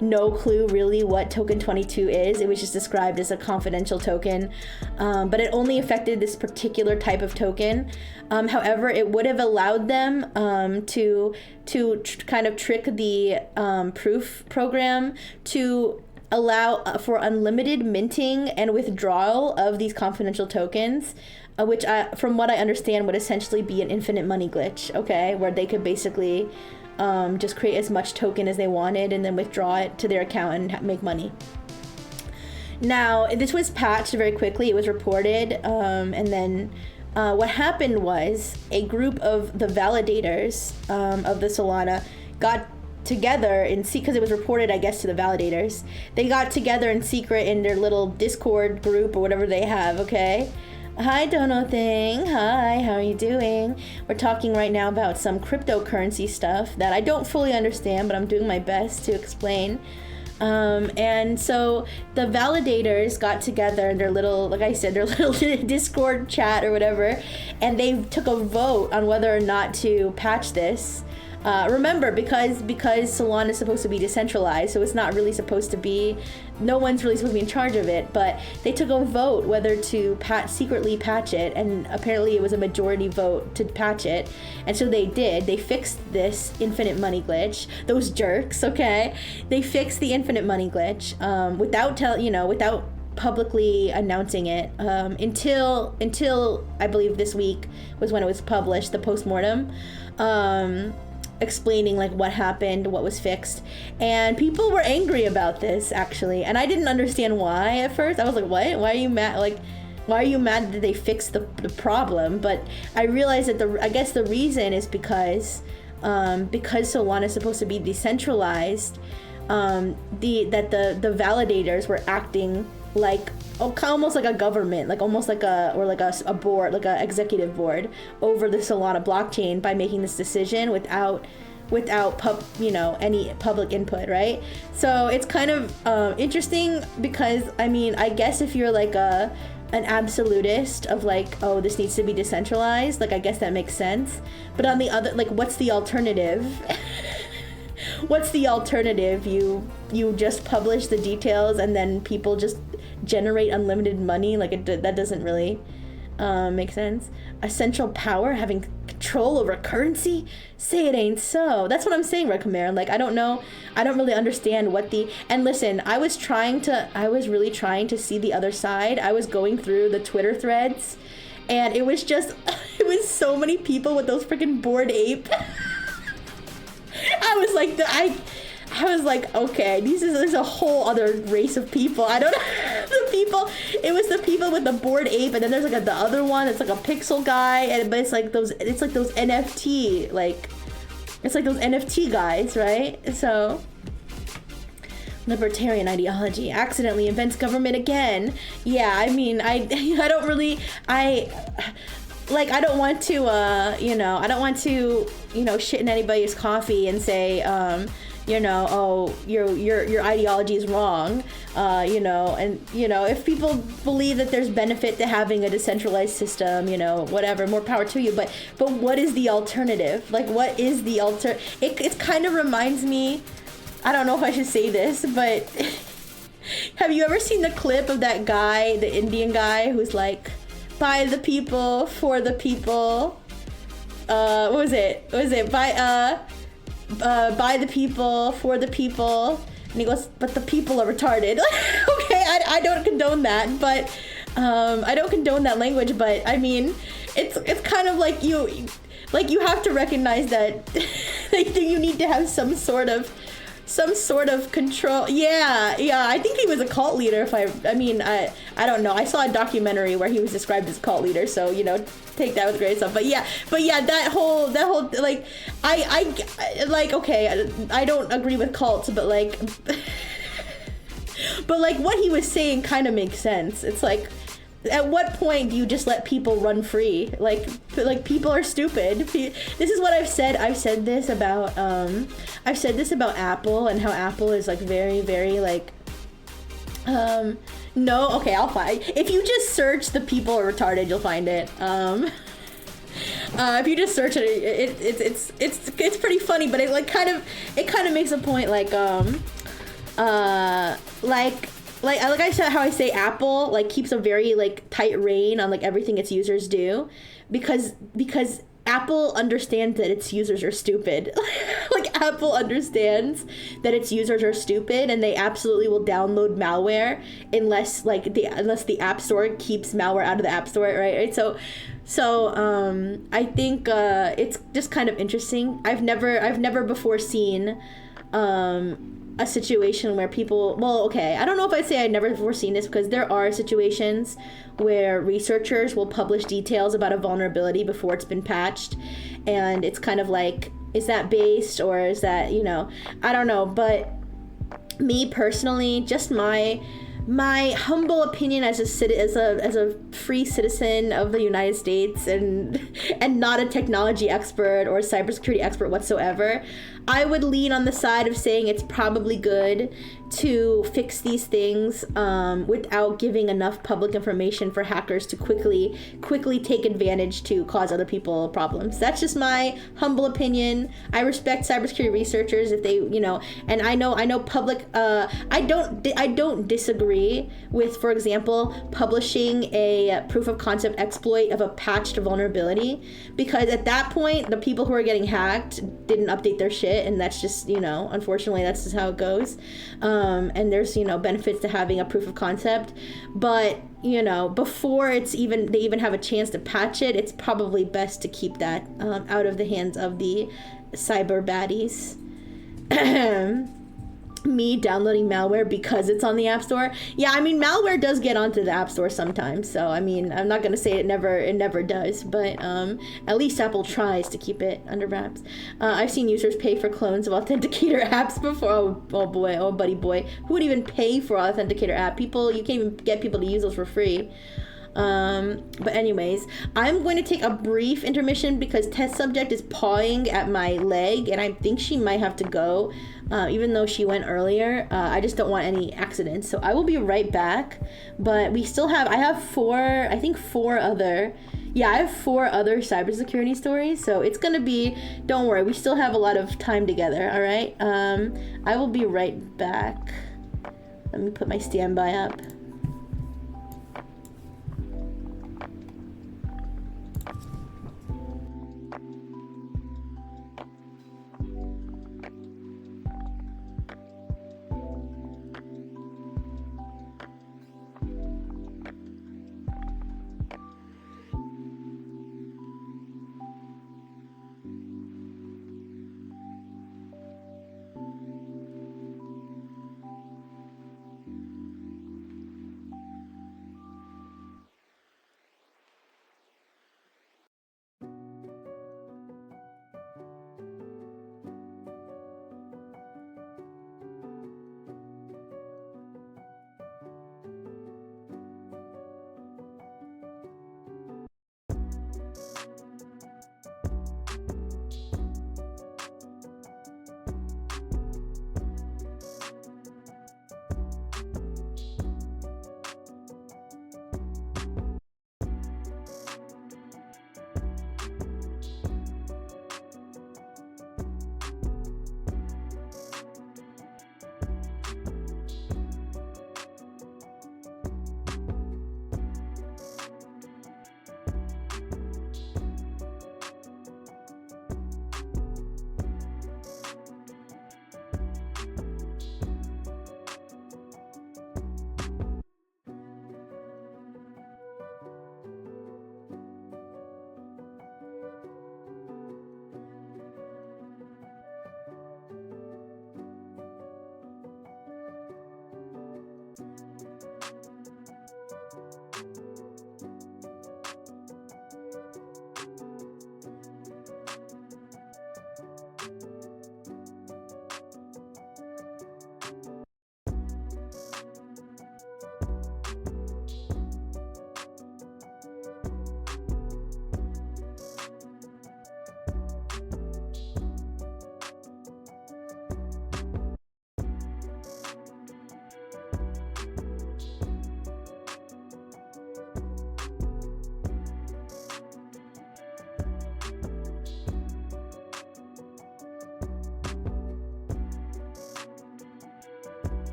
no clue really what token 22 is. It was just described as a confidential token, but it only affected this particular type of token. However, it would have allowed them to kind of trick the proof program to allow for unlimited minting and withdrawal of these confidential tokens, which from what I understand would essentially be an infinite money glitch, okay, where they could basically just create as much token as they wanted and then withdraw it to their account and make money. Now, this was patched very quickly. It was reported, and then what happened was a group of the validators of the Solana got together in secret, because it was reported, I guess, to the validators. They got together in secret in their little Discord group or whatever they have, okay? Hi, Dono Thing. Hi, how are you doing? We're talking right now about some cryptocurrency stuff that I don't fully understand, but I'm doing my best to explain. And so the validators got together in their little, like I said, their little Discord chat or whatever, and they took a vote on whether or not to patch this. Remember, because Solana is supposed to be decentralized, so it's not really supposed to be, no one's really supposed to be in charge of it, but they took a vote whether to secretly patch it, and apparently it was a majority vote to patch it, and so they did. They fixed this infinite money glitch. Those jerks, okay? They fixed the infinite money glitch without publicly announcing it, until I believe this week was when it was published, the postmortem. explaining like what happened, what was fixed, and people were angry about this actually, and I didn't understand why at first. I was like, what? Why are you mad? Like, why are you mad that they fixed the problem? But I realized that I guess the reason is because Solana is supposed to be decentralized, the validators were acting like almost like a government, like almost like a board, like a executive board over the Solana blockchain by making this decision without any public input, right? So it's kind of interesting because I mean, I guess if you're like an absolutist of like, oh, this needs to be decentralized, like I guess that makes sense. But on the other, like, what's the alternative? What's the alternative? You just publish the details and then people just generate unlimited money? Like that doesn't really make sense. A central power having control over currency? Say it ain't so. That's what I'm saying, Red Khmer. Like, I don't know. I don't really understand and listen, I was really trying to see the other side. I was going through the Twitter threads and it was so many people with those freaking Bored Ape. I was like, okay, there's a whole other race of people. I don't know. It was the people with the Bored Ape, and then there's like the other one. It's like a pixel guy, but it's like those NFT, like, it's like those NFT guys, right? So, libertarian ideology accidentally invents government again. Yeah, I mean, I don't want to, I don't want to, shit in anybody's coffee and say, oh, your ideology is wrong, if people believe that there's benefit to having a decentralized system, whatever, more power to you. But what is the alternative? Like, what is the it kind of reminds me, I don't know if I should say this, but have you ever seen the clip of that guy, the Indian guy, who's like, by the people, for the people, what was it? By the people, for the people, and he goes, but the people are retarded. Okay, I don't condone that, but I don't condone that language, but I mean, it's kind of like you have to recognize that you need to have some sort of control. Yeah, I think he was a cult leader. I don't know. I saw a documentary where he was described as a cult leader, so take that with a grain of salt. But yeah, that whole like, okay, I don't agree with cults, but like, what he was saying kind of makes sense. It's like, at what point do you just let people run free? Like people are stupid. This is what I've said. I've said this about Apple and how Apple is like very, very like, no, okay, I'll find. If you just search "the people are retarded," you'll find it. If you just search it, it's pretty funny, but it kind of makes a point, like I said, how I say Apple like keeps a very like tight rein on like everything its users do, because Apple understands that its users are stupid. Like, Apple understands that its users are stupid, and they absolutely will download malware unless the App Store keeps malware out of the App Store, right? So I think it's just kind of interesting. I've never before seen a situation where people, well, okay, I don't know if I'd say I'd never before seen this, because there are situations where researchers will publish details about a vulnerability before it's been patched, and it's kind of like, is that based, or is that, I don't know. But me personally, just my humble opinion as a free citizen of the United States and not a technology expert or cybersecurity expert whatsoever, I would lean on the side of saying it's probably good to fix these things without giving enough public information for hackers to quickly take advantage to cause other people problems. That's just my humble opinion. I respect cybersecurity researchers if they, and I know public. I don't disagree with, for example, publishing a proof of concept exploit of a patched vulnerability, because at that point the people who are getting hacked didn't update their shit, and that's just, unfortunately that's just how it goes. And there's, benefits to having a proof of concept, but, before they even have a chance to patch it, it's probably best to keep that out of the hands of the cyber baddies. Me downloading malware because it's on the App Store. Yeah, I mean, malware does get onto the App Store sometimes, so I mean, I'm not gonna say it never does, but at least Apple tries to keep it under wraps. I've seen users pay for clones of authenticator apps before. Oh boy, oh buddy boy, who would even pay for authenticator app? You can't even get people to use those for free. But anyways, I'm going to take a brief intermission because test subject is pawing at my leg and I think she might have to go, even though she went earlier. I just don't want any accidents, so I will be right back. But we still have, I have four other cybersecurity stories, so it's gonna be, don't worry, we still have a lot of time together. All right, I will be right back. Let me put my standby up.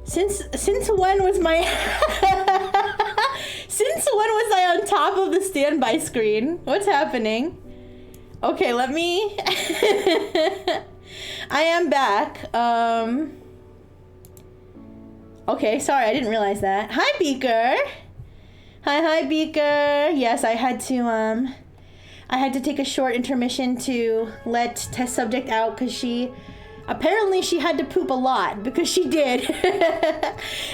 Since when was my since when was I on top of the standby screen? What's happening? Okay, let me I am back. Okay, sorry, I didn't realize that. Hi, Beaker. Hi, Beaker. Yes, I had to take a short intermission to let test subject out because she had to poop a lot, because she did.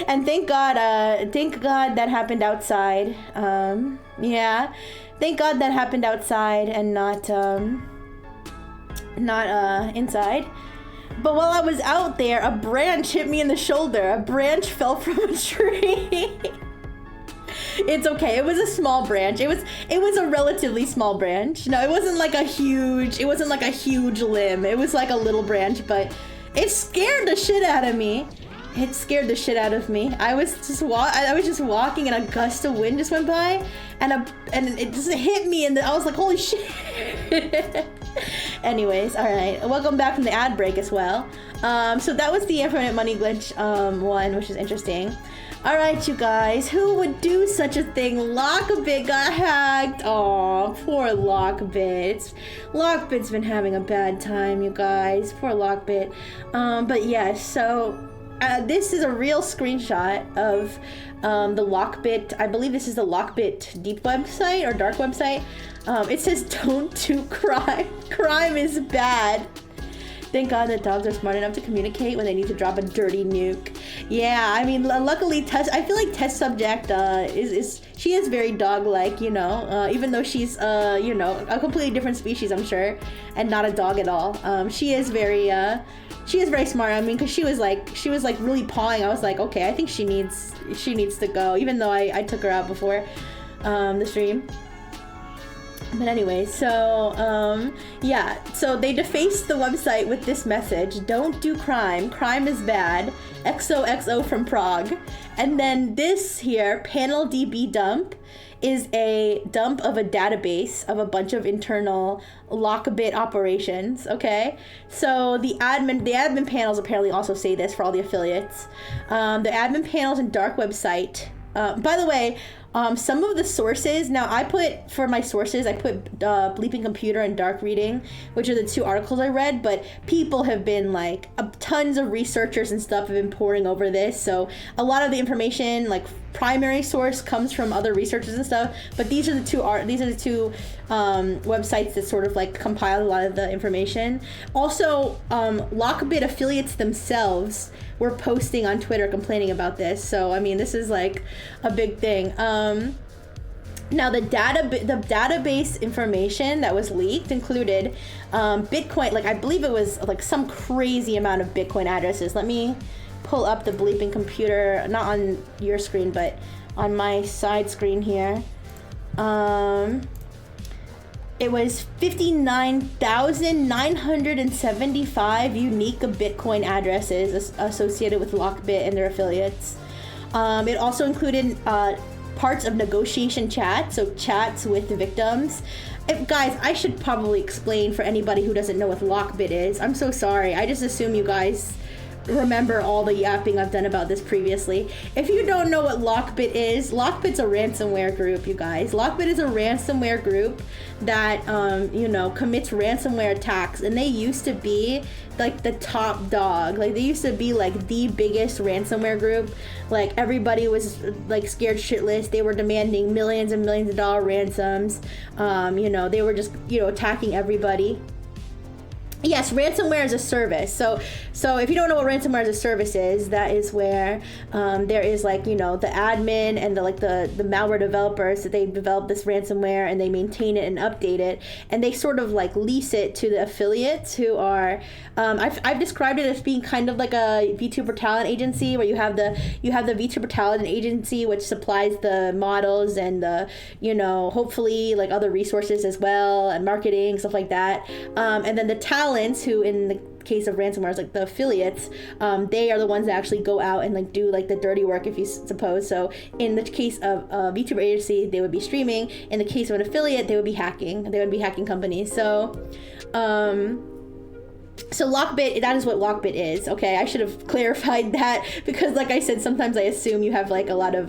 And thank God that happened outside. Yeah, thank God that happened outside and not inside. But while I was out there, a branch hit me in the shoulder. A branch fell from a tree. It's okay. It was a small branch. It was a relatively small branch. No, it wasn't like a huge limb. It was like a little branch, but it scared the shit out of me. I was just walking and a gust of wind just went by and it just hit me and I was like, holy shit. Anyways, all right. Welcome back from the ad break as well. So that was the Infinite Money Glitch one, which is interesting. All right, you guys, who would do such a thing? Lockbit got hacked. Aw, poor Lockbit. Lockbit's been having a bad time, you guys. Poor Lockbit. But yes, so this is a real screenshot of the Lockbit. I believe this is the Lockbit deep website or dark website. It says, "Don't do crime. Crime is bad. Thank God that dogs are smart enough to communicate when they need to drop a dirty nuke." Yeah, I mean, luckily, I feel like test subject she is very dog-like, you know, even though she's, you know, a completely different species, I'm sure, and not a dog at all. She is very smart. I mean, because she was like really pawing. I was like, okay, I think she needs to go, even though I took her out before the stream. But anyway, so yeah, so they defaced the website with this message: "Don't do crime. Crime is bad. XOXO from Prague." And then this here, panel DB dump, is a dump of a database of a bunch of internal Lockbit operations. Okay, so the admin panels apparently also say this for all the affiliates. The admin panels and dark website. By the way, some of the sources, now for my sources, I put Bleeping Computer and Dark Reading, which are the two articles I read, but people have been like, tons of researchers and stuff have been pouring over this, so a lot of the information, like primary source, comes from other researchers and stuff, but these are the two websites that sort of like compile a lot of the information. Also, Lockbit affiliates themselves were posting on Twitter complaining about this, so I mean, this is like a big thing. Now the database information that was leaked included Bitcoin, like I believe it was like some crazy amount of Bitcoin addresses. Let me pull up the Bleeping Computer, not on your screen, but on my side screen here. It was 59,975 unique Bitcoin addresses associated with Lockbit and their affiliates. It also included parts of negotiation chats, so chats with the victims. Guys, I should probably explain for anybody who doesn't know what Lockbit is. I'm so sorry. I just assume you guys remember all the yapping I've done about this previously. If you don't know what Lockbit is, Lockbit's a ransomware group, you guys. Lockbit is a ransomware group that, you know, commits ransomware attacks, and they used to be like the top dog. Like, they used to be like the biggest ransomware group. Like, everybody was like scared shitless. They were demanding millions and millions of dollar ransoms. You know, they were just, you know, attacking everybody. Yes, ransomware is a service. So if you don't know what ransomware as a service is, that is where there is, like, you know, the admin and the malware developers, that they develop this ransomware and they maintain it and update it, and they sort of like lease it to the affiliates who are I've described it as being kind of like a VTuber talent agency, where you have the VTuber talent agency, which supplies the models and the, you know, hopefully like other resources as well, and marketing, stuff like that, and then the talents, who in the case of ransomware is like the affiliates, they are the ones that actually go out and like do like the dirty work, if you suppose. So in the case of a VTuber agency, they would be streaming. In the case of an affiliate, they would be hacking companies. So So Lockbit, that is what Lockbit is. Okay, I should have clarified that because, like I said, sometimes I assume you have like a lot of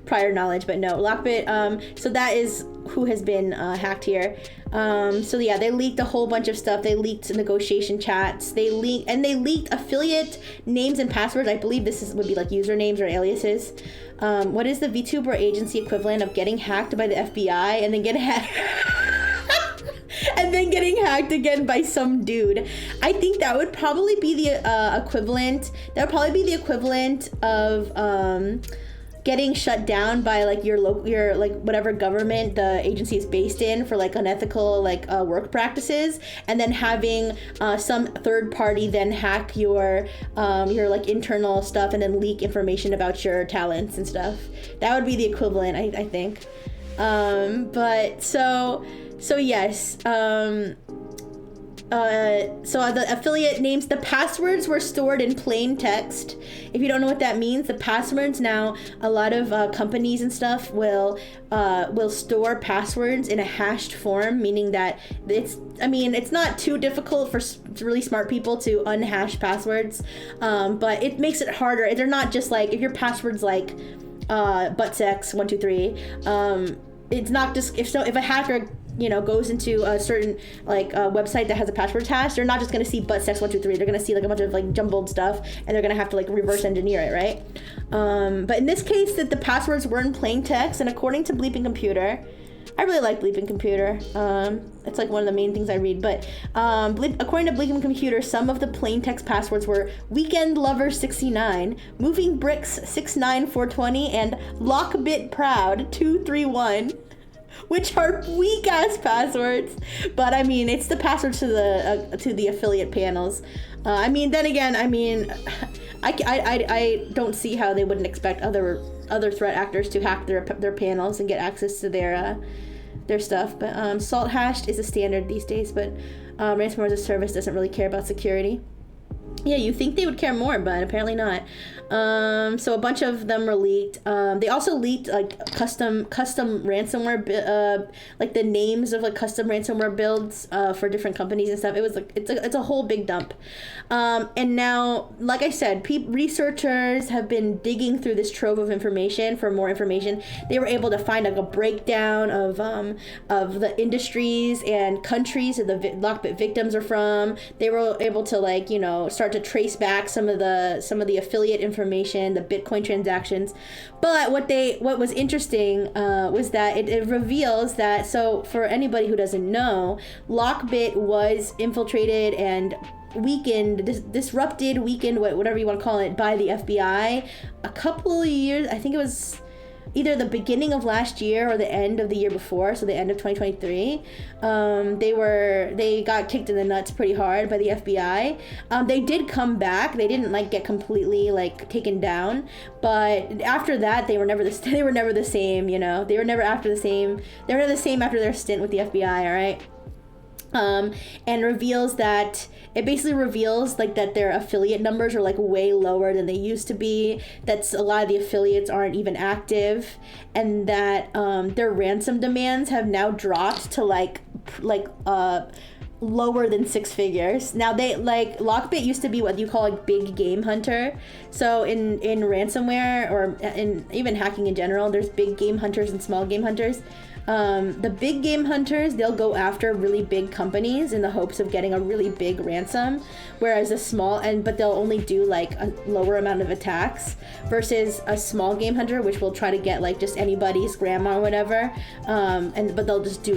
prior knowledge, but no, Lockbit. So that is who has been hacked here. So yeah, they leaked a whole bunch of stuff. They leaked negotiation chats. They leaked affiliate names and passwords. I believe would be like usernames or aliases. What is the VTuber agency equivalent of getting hacked by the FBI and then getting hacked again by some dude? I think that would probably be the equivalent. That would probably be the equivalent of getting shut down by like your like whatever government the agency is based in for like unethical like work practices, and then having some third party then hack your like internal stuff and then leak information about your talents and stuff. That would be the equivalent, I think. But so yes. So the affiliate names, the passwords were stored in plain text. If you don't know what that means, the passwords now, a lot of companies and stuff will store passwords in a hashed form, meaning that it's not too difficult for really smart people to unhash passwords, but it makes it harder. They're not just like, if your password's like buttsex123, it's not just, if a hacker goes into a certain like website that has a password hash, they're not just going to see buttsex123. They're going to see like a bunch of like jumbled stuff, and they're going to have to like reverse engineer it, right? But in this case, that the passwords were in plain text, and according to Bleeping Computer, I really like Bleeping Computer. It's like one of the main things I read. But according to Bleeping Computer, some of the plain text passwords were Weekend Lover 69, Moving Bricks 69420, and Lockbit Proud 231. Which are weak ass passwords, but I mean it's the passwords to the affiliate panels. Then again, I don't see how they wouldn't expect other threat actors to hack their panels and get access to their stuff. But Salt Hashed is a standard these days, but Ransomware as a Service doesn't really care about security. Yeah, you think they would care more, but apparently not. So a bunch of them were leaked. They also leaked like custom ransomware, like the names of like custom ransomware builds for different companies and stuff. It was like it's a whole big dump. And now, like I said, researchers have been digging through this trove of information for more information. They were able to find like a breakdown of the industries and countries that the Lockbit victims are from. They were able to start to trace back some of the affiliate information, the Bitcoin transactions. But what was interesting was that it reveals that, so for anybody who doesn't know, Lockbit was infiltrated and disrupted, whatever you want to call it, by the FBI a couple of years. I think it was either the beginning of last year or the end of the year before, so the end of 2023. They got kicked in the nuts pretty hard by the FBI. They did come back. They didn't get completely taken down, but after that they were never the same. They were never the same after their stint with the FBI. All right. And it basically reveals that their affiliate numbers are way lower than they used to be, that a lot of the affiliates aren't even active, and that their ransom demands have now dropped to lower than 6 figures. Now Lockbit used to be what you call big game hunter. So in ransomware or in even hacking in general, there's big game hunters and small game hunters. The big game hunters, they'll go after really big companies in the hopes of getting a really big ransom, whereas but they'll only do a lower amount of attacks, versus a small game hunter, which will try to get just anybody's grandma or whatever, but they'll just do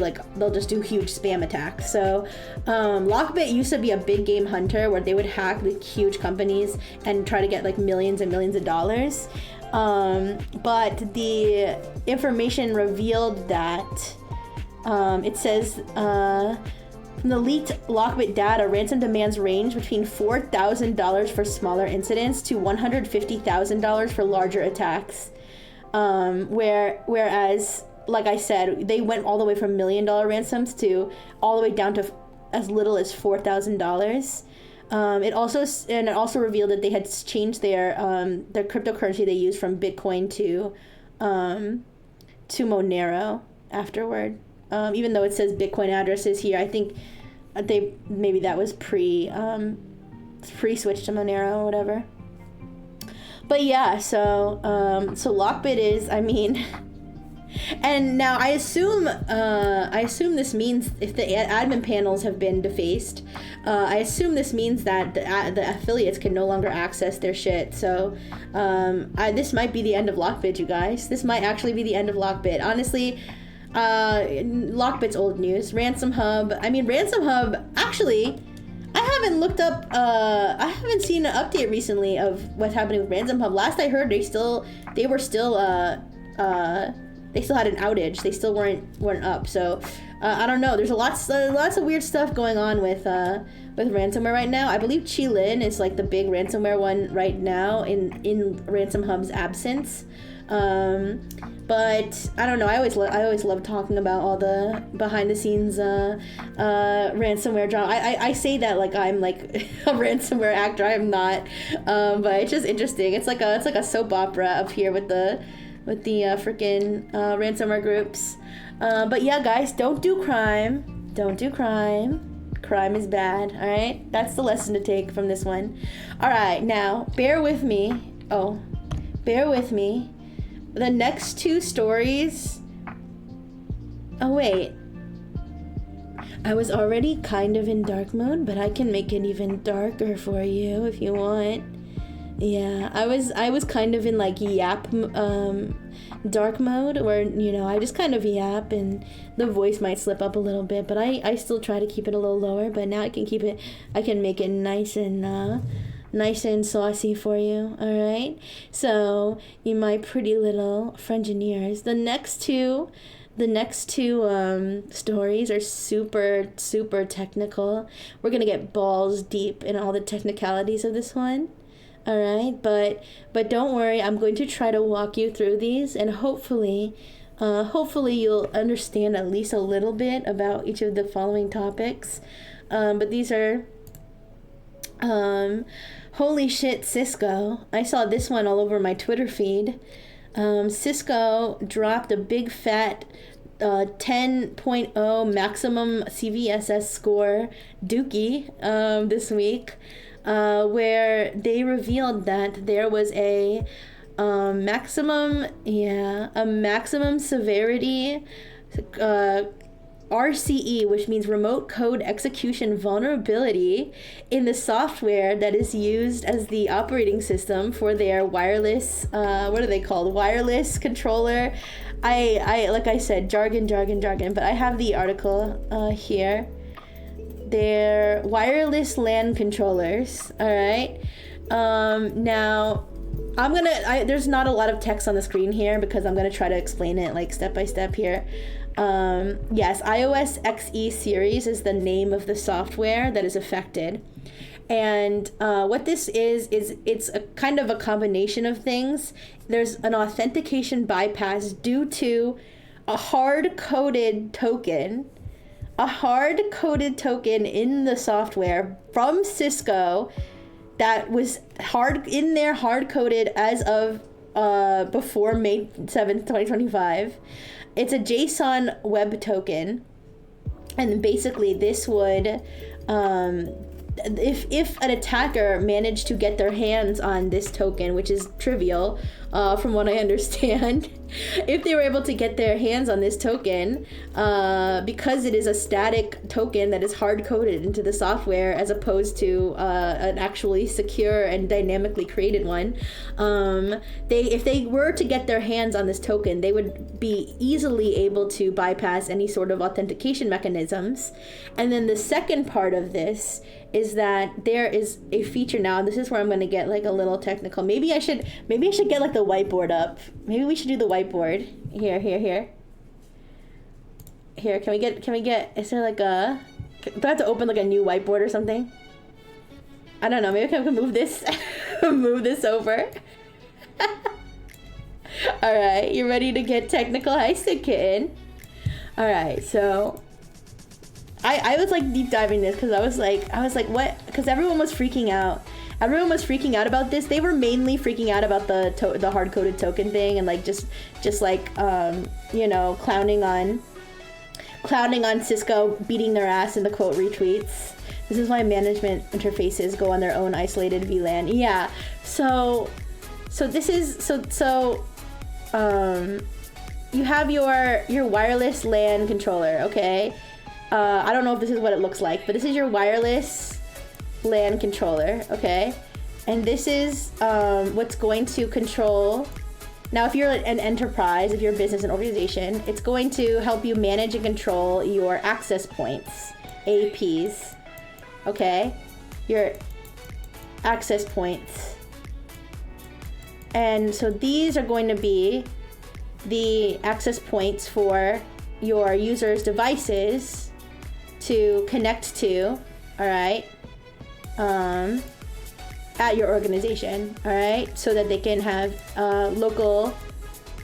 huge spam attacks. So Lockbit used to be a big game hunter where they would hack the huge companies and try to get millions and millions of dollars. But the information revealed that it says from the leaked Lockbit data, ransom demands range between $4,000 for smaller incidents to $150,000 for larger attacks. Whereas, like I said, they went all the way from $1 million ransoms to all the way down to as little as $4,000. It also revealed that they had changed their cryptocurrency they use from Bitcoin to Monero afterward. Even though it says Bitcoin addresses here, I think maybe that was pre-switch to Monero or whatever. But yeah, so Lockbit is, I mean, and now I assume this means if the admin panels have been defaced, I assume this means that the affiliates can no longer access their shit. So this might be the end of Lockbit, you guys. This might actually be the end of Lockbit. Honestly, Lockbit's old news. Ransom Hub. I mean, Ransom Hub, actually, I haven't looked up, I haven't seen an update recently of what's happening with Ransom Hub. Last I heard, they still had an outage. They still weren't up. So I don't know. There's lots of weird stuff going on with ransomware right now. I believe Qilin is like the big ransomware one right now in Ransom Hub's absence. But I don't know. I always love talking about all the behind the scenes ransomware drama. I say that like I'm like a ransomware actor. I'm not. But it's just interesting. It's like a soap opera up here with the freaking ransomware groups. But yeah, guys, don't do crime. Don't do crime. Crime is bad. All right, that's the lesson to take from this one. All right, now bear with me. Bear with me. The next two stories. Oh wait. I was already kind of in dark mode, but I can make it even darker for you if you want. Yeah, I was kind of in like yap dark mode where, you know, I just kind of yap and the voice might slip up a little bit, but I still try to keep it a little lower, but now I can make it nice and saucy for you. All right, so you my pretty little Frengineers. The next two stories are super technical. We're gonna get balls deep in all the technicalities of this one. All right, but don't worry, I'm going to try to walk you through these, and hopefully you'll understand at least a little bit about each of the following topics. But these are holy shit, Cisco. I saw this one all over my Twitter feed. Cisco dropped a big fat 10.0 maximum CVSS score dookie this week, where they revealed that there was a maximum severity RCE, which means remote code execution vulnerability, in the software that is used as the operating system for their wireless, what are they called? Wireless controller. I like I said, jargon, but I have the article here. They're wireless LAN controllers, all right? Now, there's not a lot of text on the screen here because I'm gonna try to explain it like step by step here. Yes, iOS XE series is the name of the software that is affected. And what this is it's a kind of a combination of things. There's an authentication bypass due to a hard-coded token in the software from Cisco that was hard-coded as of before May 7th, 2025. It's a JSON web token, and basically this would if an attacker managed to get their hands on this token, which is trivial from what I understand, if they were able to get their hands on this token, because it is a static token that is hard-coded into the software as opposed to an actually secure and dynamically created one, if they were to get their hands on this token, they would be easily able to bypass any sort of authentication mechanisms. And then the second part of this is that there is a feature now. This is where I'm going to get like a little technical. Maybe I should get like the whiteboard up. Maybe we should do the whiteboard. Here. Here, can we get, is there like do I have to open like a new whiteboard or something? I don't know, maybe I can move this, move this over. All right, you ready to get technical? Hi, Sick Kitten. All right, so I was like deep diving this because I was like what? Because everyone was freaking out. Everyone was freaking out about this. They were mainly freaking out about the hard-coded token thing and like just like you know, clowning on clowning on Cisco, beating their ass in the quote retweets. This is why management interfaces go on their own isolated VLAN. Yeah. So this is you have your wireless LAN controller, okay? I don't know if this is what it looks like, but this is your wireless LAN controller, okay? And this is what's going to control. Now, if you're an enterprise, if you're a business and organization, it's going to help you manage and control your access points, APs, okay? Your access points. And so these are going to be the access points for your users' devices to connect to, all right? At your organization, all right? So that they can have local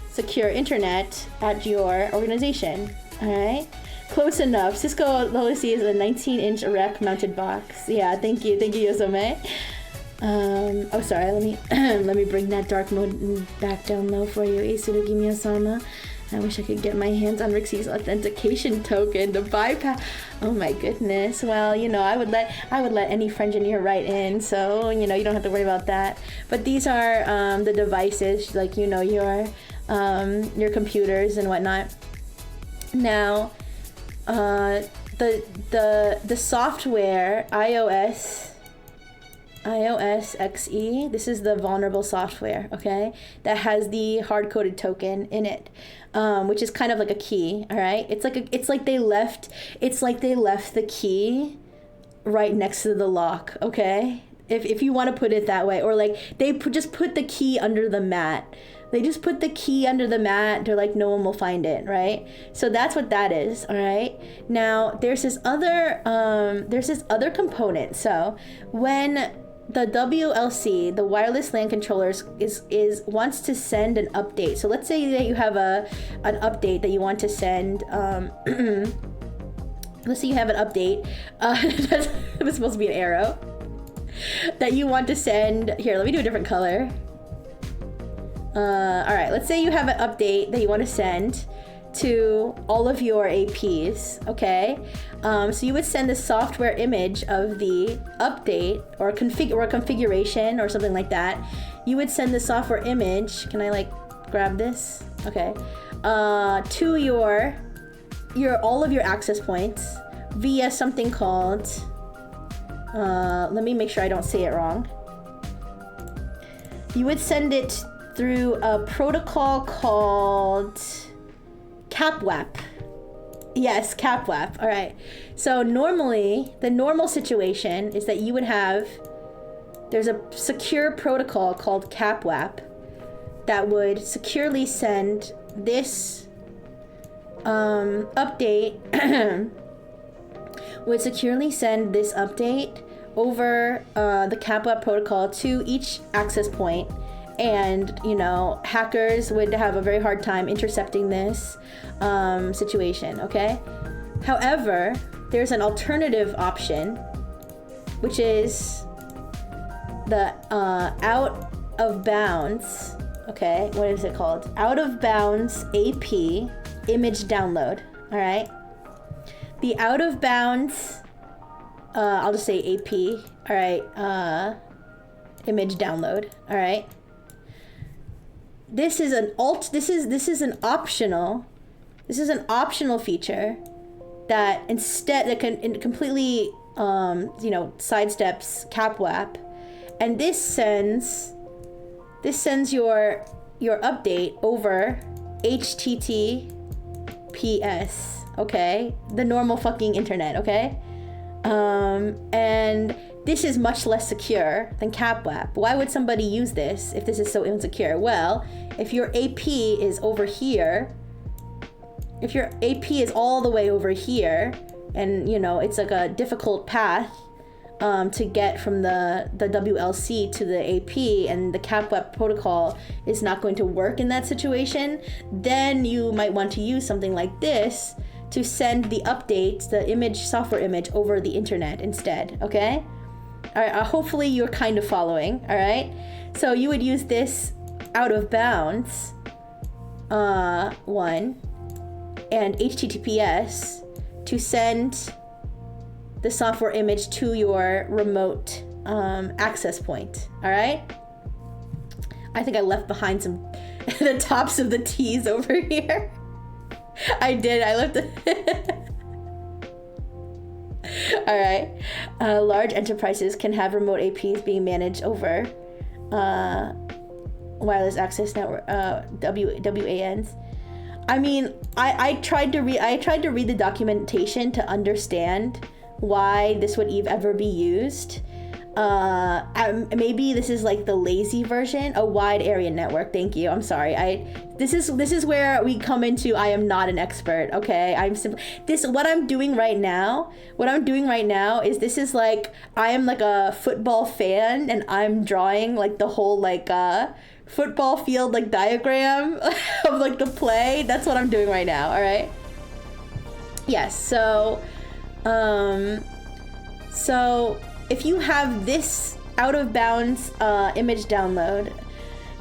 secure internet at your organization, all right? Close enough. Cisco Lolisy is a 19-inch rack mounted box. Yeah, thank you, Yosome. Oh, sorry, let me bring that dark mode back down low for you. Isurugi Miyasama. I wish I could get my hands on Rixie's authentication token to bypass. Oh my goodness. Well, you know, I would let any Frengineer write in, so you know you don't have to worry about that. But these are the devices, like you know your computers and whatnot. Now, the software iOS XE, this is the vulnerable software, okay, that has the hard-coded token in it, which is kind of like a key, all right? It's like they left the key right next to the lock, okay? If you want to put it that way, or like they just put the key under the mat. They just put the key under the mat. They're like, no one will find it, right? So that's what that is, all right? Now there's this other component. So when the WLC, the wireless LAN controllers, is wants to send an update. So let's say that you have an update that you want to send. Let's say you have an update. It was supposed to be an arrow that you want to send. Here, let me do a different color. All right, let's say you have an update that you want to send to all of your APs, okay? So you would send the software image of the update or a configuration or something like that. You would send the software image. Can I like grab this? Okay. To your all of your access points via something called. Let me make sure I don't say it wrong. You would send it through a protocol called CapWap. Yes, CapWap. All right. So normally, the normal situation is that you would have, there's a secure protocol called CapWap that would securely send this update, would securely send this update over the CapWap protocol to each access point. And, you know, hackers would have a very hard time intercepting this situation, okay? However, there's an alternative option, which is the out of bounds, okay? What is it called? Out of bounds AP image download, all right? The out of bounds, I'll just say AP, all right, image download, all right? This is an optional feature that can completely sidesteps CapWap, and this sends your update over HTTPS, okay? The normal fucking internet, okay? And this is much less secure than CapWap. Why would somebody use this if this is so insecure? Well, if your AP is over here, if your AP is all the way over here, and you know it's like a difficult path to get from the WLC to the AP, and the CapWap protocol is not going to work in that situation, then you might want to use something like this to send the updates, the software image, over the internet instead, okay? All right, hopefully you're kind of following, all right? So you would use this out of bounds one and HTTPS to send the software image to your remote access point. All right. I think I left behind some the tops of the T's over here. I did. I left it. All right. Large enterprises can have remote APs being managed over wireless access network WANs. I mean, I tried to read the documentation to understand why this would ever be used. Maybe this is like the lazy version, a wide area network. Thank you. I'm sorry. This is where we come into I am not an expert. Okay, what I'm doing right now is this is like I am like a football fan and I'm drawing like the whole like football field like diagram of like the play. That's what I'm doing right now. All right. Yes. So if you have this out of bounds image download,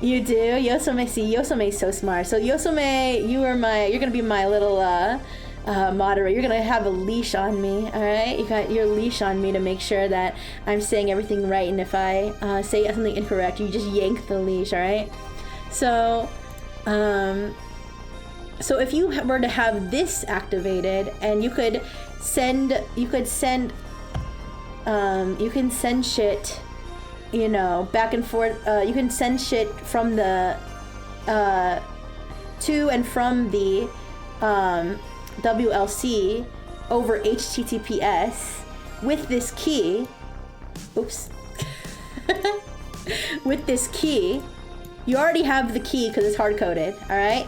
you do. Yosome is so smart. So Yosome, you're gonna be my little moderator. You're gonna have a leash on me, all right? You got your leash on me to make sure that I'm saying everything right, and if I say something incorrect, you just yank the leash, all right? So if you were to have this activated, and you can send shit, you know, back and forth. You can send shit from the to and from the WLC over HTTPS with this key. Oops. With this key, you already have the key because it's hard coded. All right.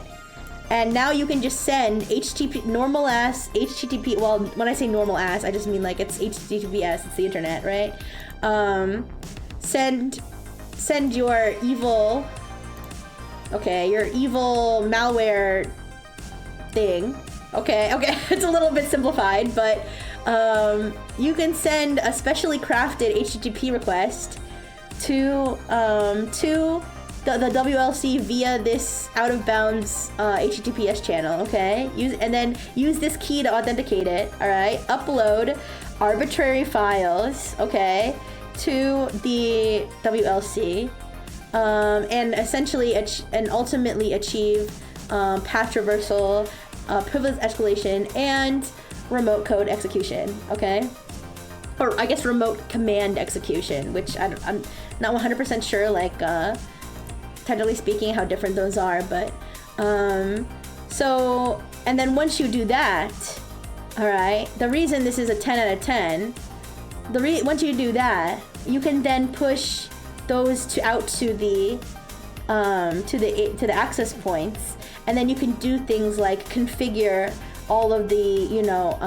And now you can just send normal ass HTTP. Well, when I say normal ass, I just mean like it's HTTPS. It's the internet, right? Send your evil. Okay, your evil malware thing. Okay, it's a little bit simplified, but you can send a specially crafted HTTP request to the WLC via this out of bounds HTTPS channel, okay? And then use this key to authenticate it, all right? Upload arbitrary files, okay, to the WLC, and essentially and ultimately achieve path traversal, privilege escalation, and remote code execution, okay? Or I guess remote command execution, which I'm not 100% sure, like, technically speaking, how different those are, but so, and then once you do that, all right, the reason this is a 10 out of 10, once you do that, you can then push those out to the access points, and then you can do things like configure all of the, you know,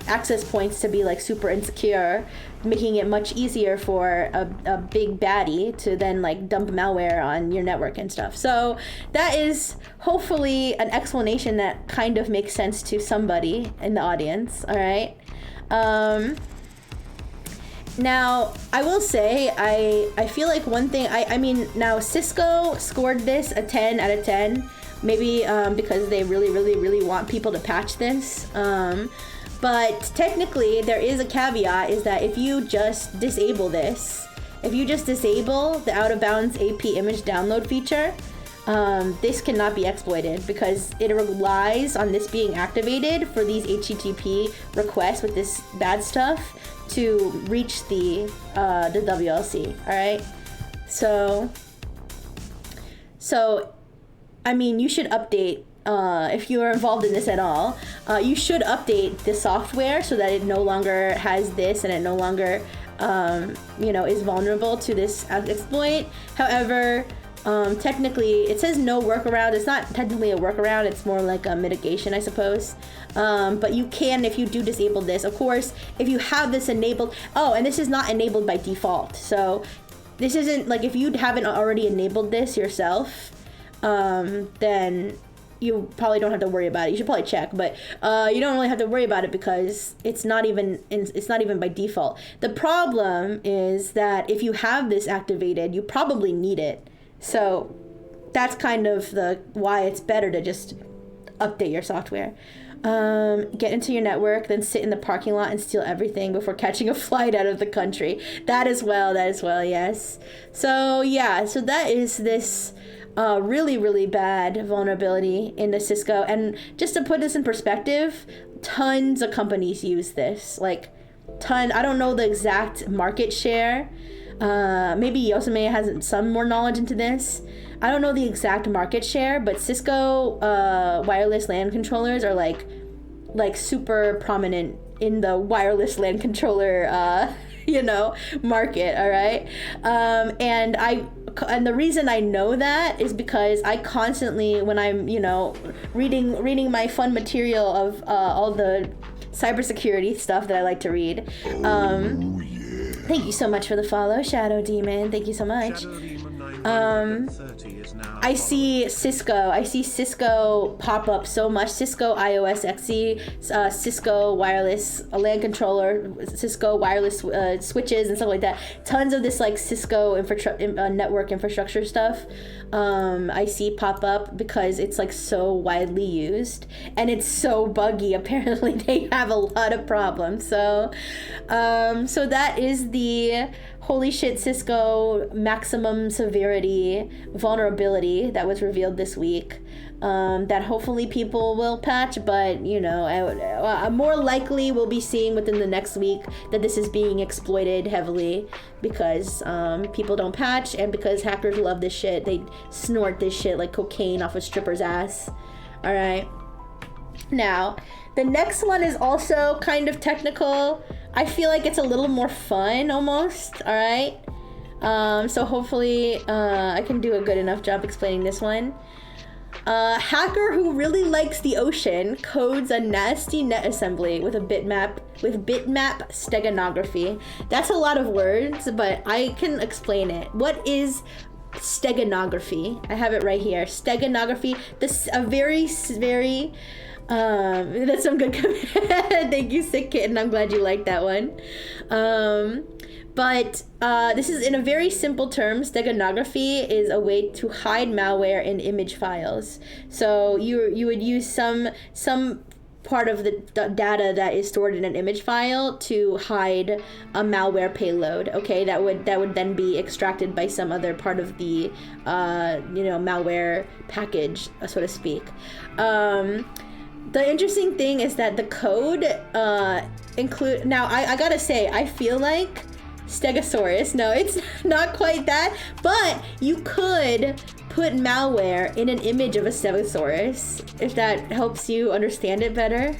access points to be like super insecure, making it much easier for a big baddie to then like dump malware on your network and stuff. So that is hopefully an explanation that kind of makes sense to somebody in the audience, all right? Now, I will say, I feel like one thing, I mean, now Cisco scored this a 10 out of 10, maybe because they really want people to patch this. But technically, there is a caveat, is that if you just disable this, if you just disable the out-of-bounds AP image download feature, this cannot be exploited because it relies on this being activated for these HTTP requests with this bad stuff to reach the WLC, all right? So, I mean, you should update, if you are involved in this at all, you should update the software so that it no longer has this and it no longer, you know, is vulnerable to this exploit. However, technically, it says no workaround. It's not technically a workaround. It's more like a mitigation, I suppose. But you can, if you do disable this, of course, if you have this enabled. Oh, and this is not enabled by default. So this isn't like if you haven't already enabled this yourself, then you probably don't have to worry about it. You should probably check, but you don't really have to worry about it because it's not even by default. The problem is that if you have this activated, you probably need it. So that's kind of why it's better to just update your software. get into your network, then sit in the parking lot and steal everything before catching a flight out of the country. That as well, yes. So yeah, so that is this really, really bad vulnerability in the Cisco. And just to put this in perspective, tons of companies use this. Like, I don't know the exact market share. Maybe Yosame has some more knowledge into this. I don't know the exact market share, but Cisco wireless LAN controllers are like super prominent in the wireless LAN controller market. All right. And the reason I know that is because I constantly, when I'm reading my fun material of all the cybersecurity stuff that I like to read. Thank you so much for the follow, Shadow Demon. Thank you so much. I see Cisco pop up so much. Cisco iOS XE, Cisco wireless LAN controller, Cisco wireless switches and stuff like that. Tons of this like Cisco network infrastructure stuff. I see pop up because it's like so widely used and it's so buggy. Apparently they have a lot of problems. So that is the holy shit Cisco maximum severity vulnerability that was revealed this week, that hopefully people will patch, but more likely we'll be seeing within the next week that this is being exploited heavily because people don't patch and because hackers love this shit. They snort this shit like cocaine off a stripper's ass. All right, now the next one is also kind of technical. I feel like it's a little more fun almost, all right? So hopefully I can do a good enough job explaining this one. Hacker who really likes the ocean codes a nasty net assembly with bitmap steganography. That's a lot of words, but I can explain it. What is steganography? I have it right here. Steganography, that's some good comment. Thank you, Sick Kitten. I'm glad you liked that one. But this is in a very simple term. Steganography is a way to hide malware in image files. So you would use some part of the data that is stored in an image file to hide a malware payload. Okay, that would then be extracted by some other part of the malware package, so to speak. The interesting thing is that the code include. Now I gotta say, I feel like Stegosaurus. No, it's not quite that, but you could put malware in an image of a Stegosaurus, if that helps you understand it better.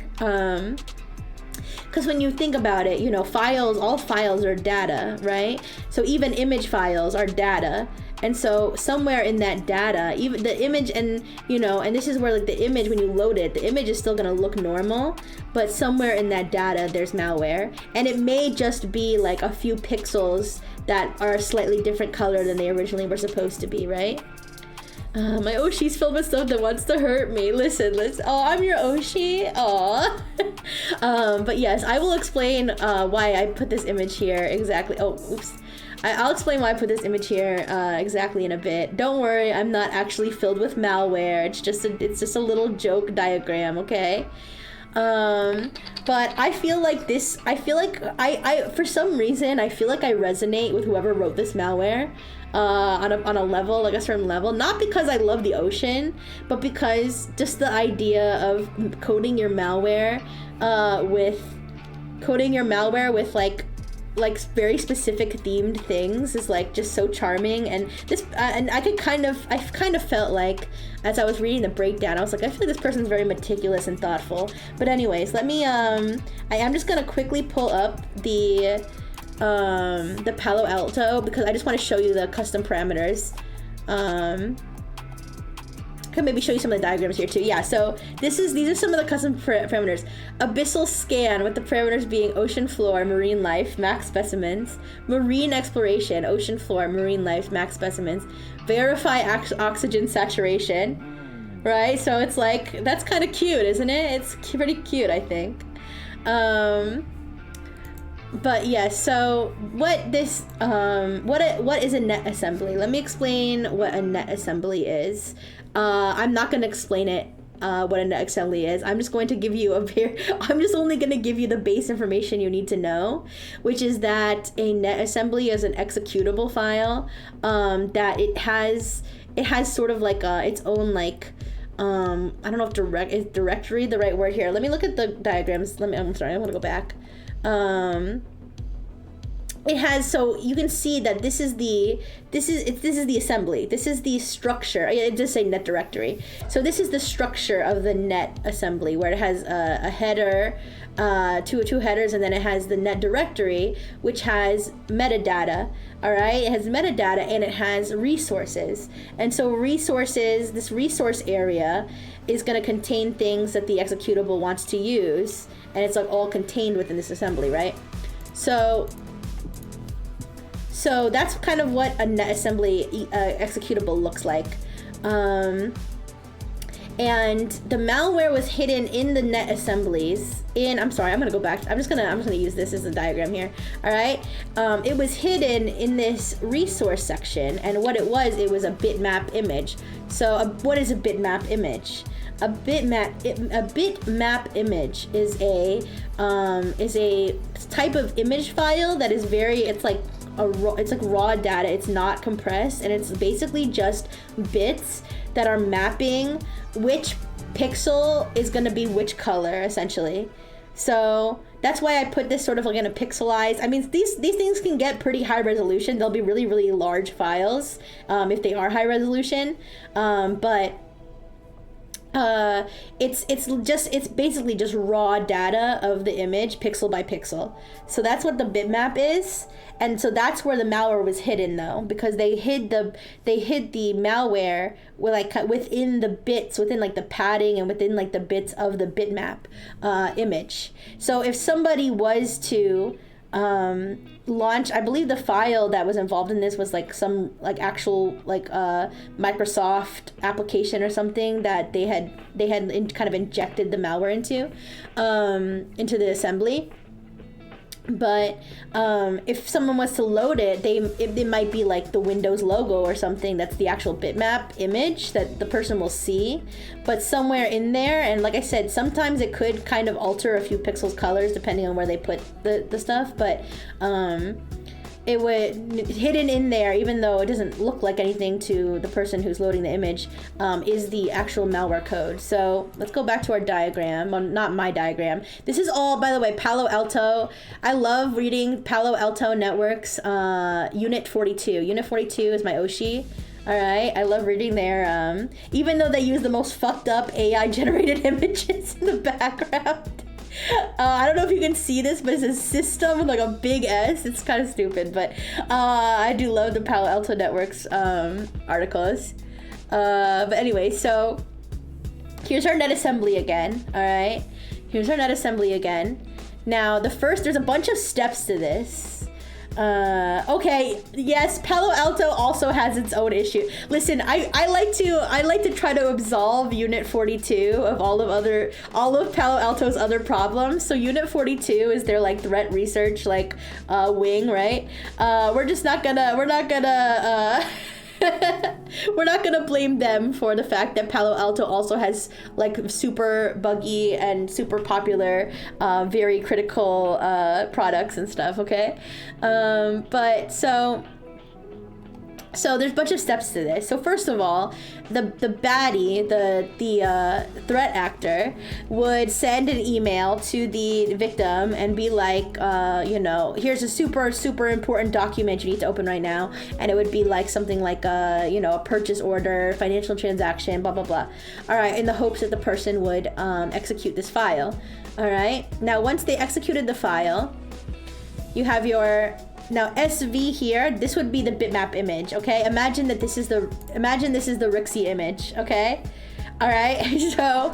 Because when you think about it, all files are data, right? So even image files are data. And so somewhere in that data, even the image and this is where like the image, when you load it, the image is still gonna look normal, but somewhere in that data, there's malware. And it may just be like a few pixels that are a slightly different color than they originally were supposed to be, right? My Oshi's filled with stuff that wants to hurt me. Listen. Oh, I'm your Oshi. Aw. But yes, I will explain why I put this image here exactly. Oh, oops. I'll explain why I put this image here exactly in a bit. Don't worry, I'm not actually filled with malware. It's just a little joke diagram, okay? But I feel like I for some reason I feel like I resonate with whoever wrote this malware on a level, like a certain level. Not because I love the ocean, but because just the idea of coding your malware with like very specific themed things is like just so charming. And this and I kind of felt like as I was reading the breakdown, I was like, I feel like this person's very meticulous and thoughtful. But anyways, let me I am just gonna quickly pull up the Palo Alto because I just want to show you the custom parameters. I can maybe show you some of the diagrams here too. Yeah, so these are some of the custom parameters. Abyssal scan, with the parameters being ocean floor, marine life, max specimens. Marine exploration, ocean floor, marine life, max specimens. Verify oxygen saturation, right? So it's like, that's kind of cute, isn't it? It's pretty cute, I think. But yeah, so what is a net assembly? Let me explain what a net assembly is. I'm not going to explain it what a net assembly is. I'm just going to give you I'm just only going to give you the base information you need to know, which is that a net assembly is an executable file, that it has sort of like its own like, I don't know if is directory the right word here. Let me look at the diagrams. I'm sorry, I want to go back. It has, so you can see that this is the assembly. This is the structure. It does say net directory. So this is the structure of the net assembly, where it has a header, two headers, and then it has the net directory, which has metadata. All right, it has metadata and it has resources. And so this resource area is going to contain things that the executable wants to use, and it's like all contained within this assembly, right? So that's kind of what a net assembly executable looks like. And the malware was hidden in the net assemblies I'm sorry, I'm gonna go back. I'm just gonna use this as a diagram here. All right. It was hidden in this resource section, and what it was a bitmap image. So what is a bitmap image? A bitmap image is a type of image file that is it's like raw data. It's not compressed, and it's basically just bits that are mapping which pixel is going to be which color, essentially. So that's why I put this sort of like in a pixelized. I mean, these things can get pretty high resolution. They'll be really, really large files if they are high resolution, but it's basically just raw data of the image pixel by pixel. So that's what the bitmap is. And so that's where the malware was hidden, though, because they hid the malware within the bits, within like the padding and within like the bits of the bitmap image. So if somebody was to launch, I believe the file that was involved in this was like some like actual like Microsoft application or something that they had kind of injected the malware into the assembly. But if someone was to load it, it might be like the Windows logo or something that's the actual bitmap image that the person will see. But somewhere in there, and like I said, sometimes it could kind of alter a few pixels colors depending on where they put the stuff. But it would hidden in there, even though it doesn't look like anything to the person who's loading the image, is the actual malware code. So let's go back to our diagram. Well, not my diagram. This is all, by the way, Palo Alto. I love reading Palo Alto Networks, Unit 42. Unit 42 is my Oshi. All right, I love reading their, even though they use the most fucked up AI generated images in the background. I don't know if you can see this, but it's a system with like a big S. It's kind of stupid, but I do love the Palo Alto Networks articles. But anyway, so here's our net assembly again. All right, here's our net assembly again. Now there's a bunch of steps to this. Okay, yes, Palo Alto also has its own issue. Listen, I like to try to absolve Unit 42 of all of Palo Alto's other problems. So Unit 42 is their like threat research wing, right? We're not gonna blame them for the fact that Palo Alto also has like super buggy and super popular, very critical products and stuff. Okay, but so there's a bunch of steps to this. So first of all, the baddie, the threat actor, would send an email to the victim and be like, here's a super, super important document you need to open right now. And it would be like something like, a purchase order, financial transaction, blah, blah, blah. All right, in the hopes that the person would execute this file. All right. Now, once they executed the file, you have your... Now SV here, this would be the bitmap image, okay? Imagine this is the RIXI image, okay? All right, so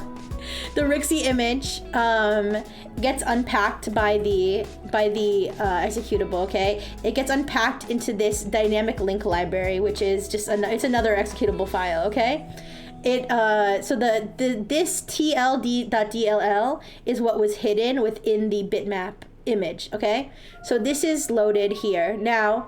the RIXI image gets unpacked by the executable, okay? It gets unpacked into this dynamic link library, which is just it's another executable file, okay? So this tld.dll is what was hidden within the bitmap image, okay? So this is loaded here. Now,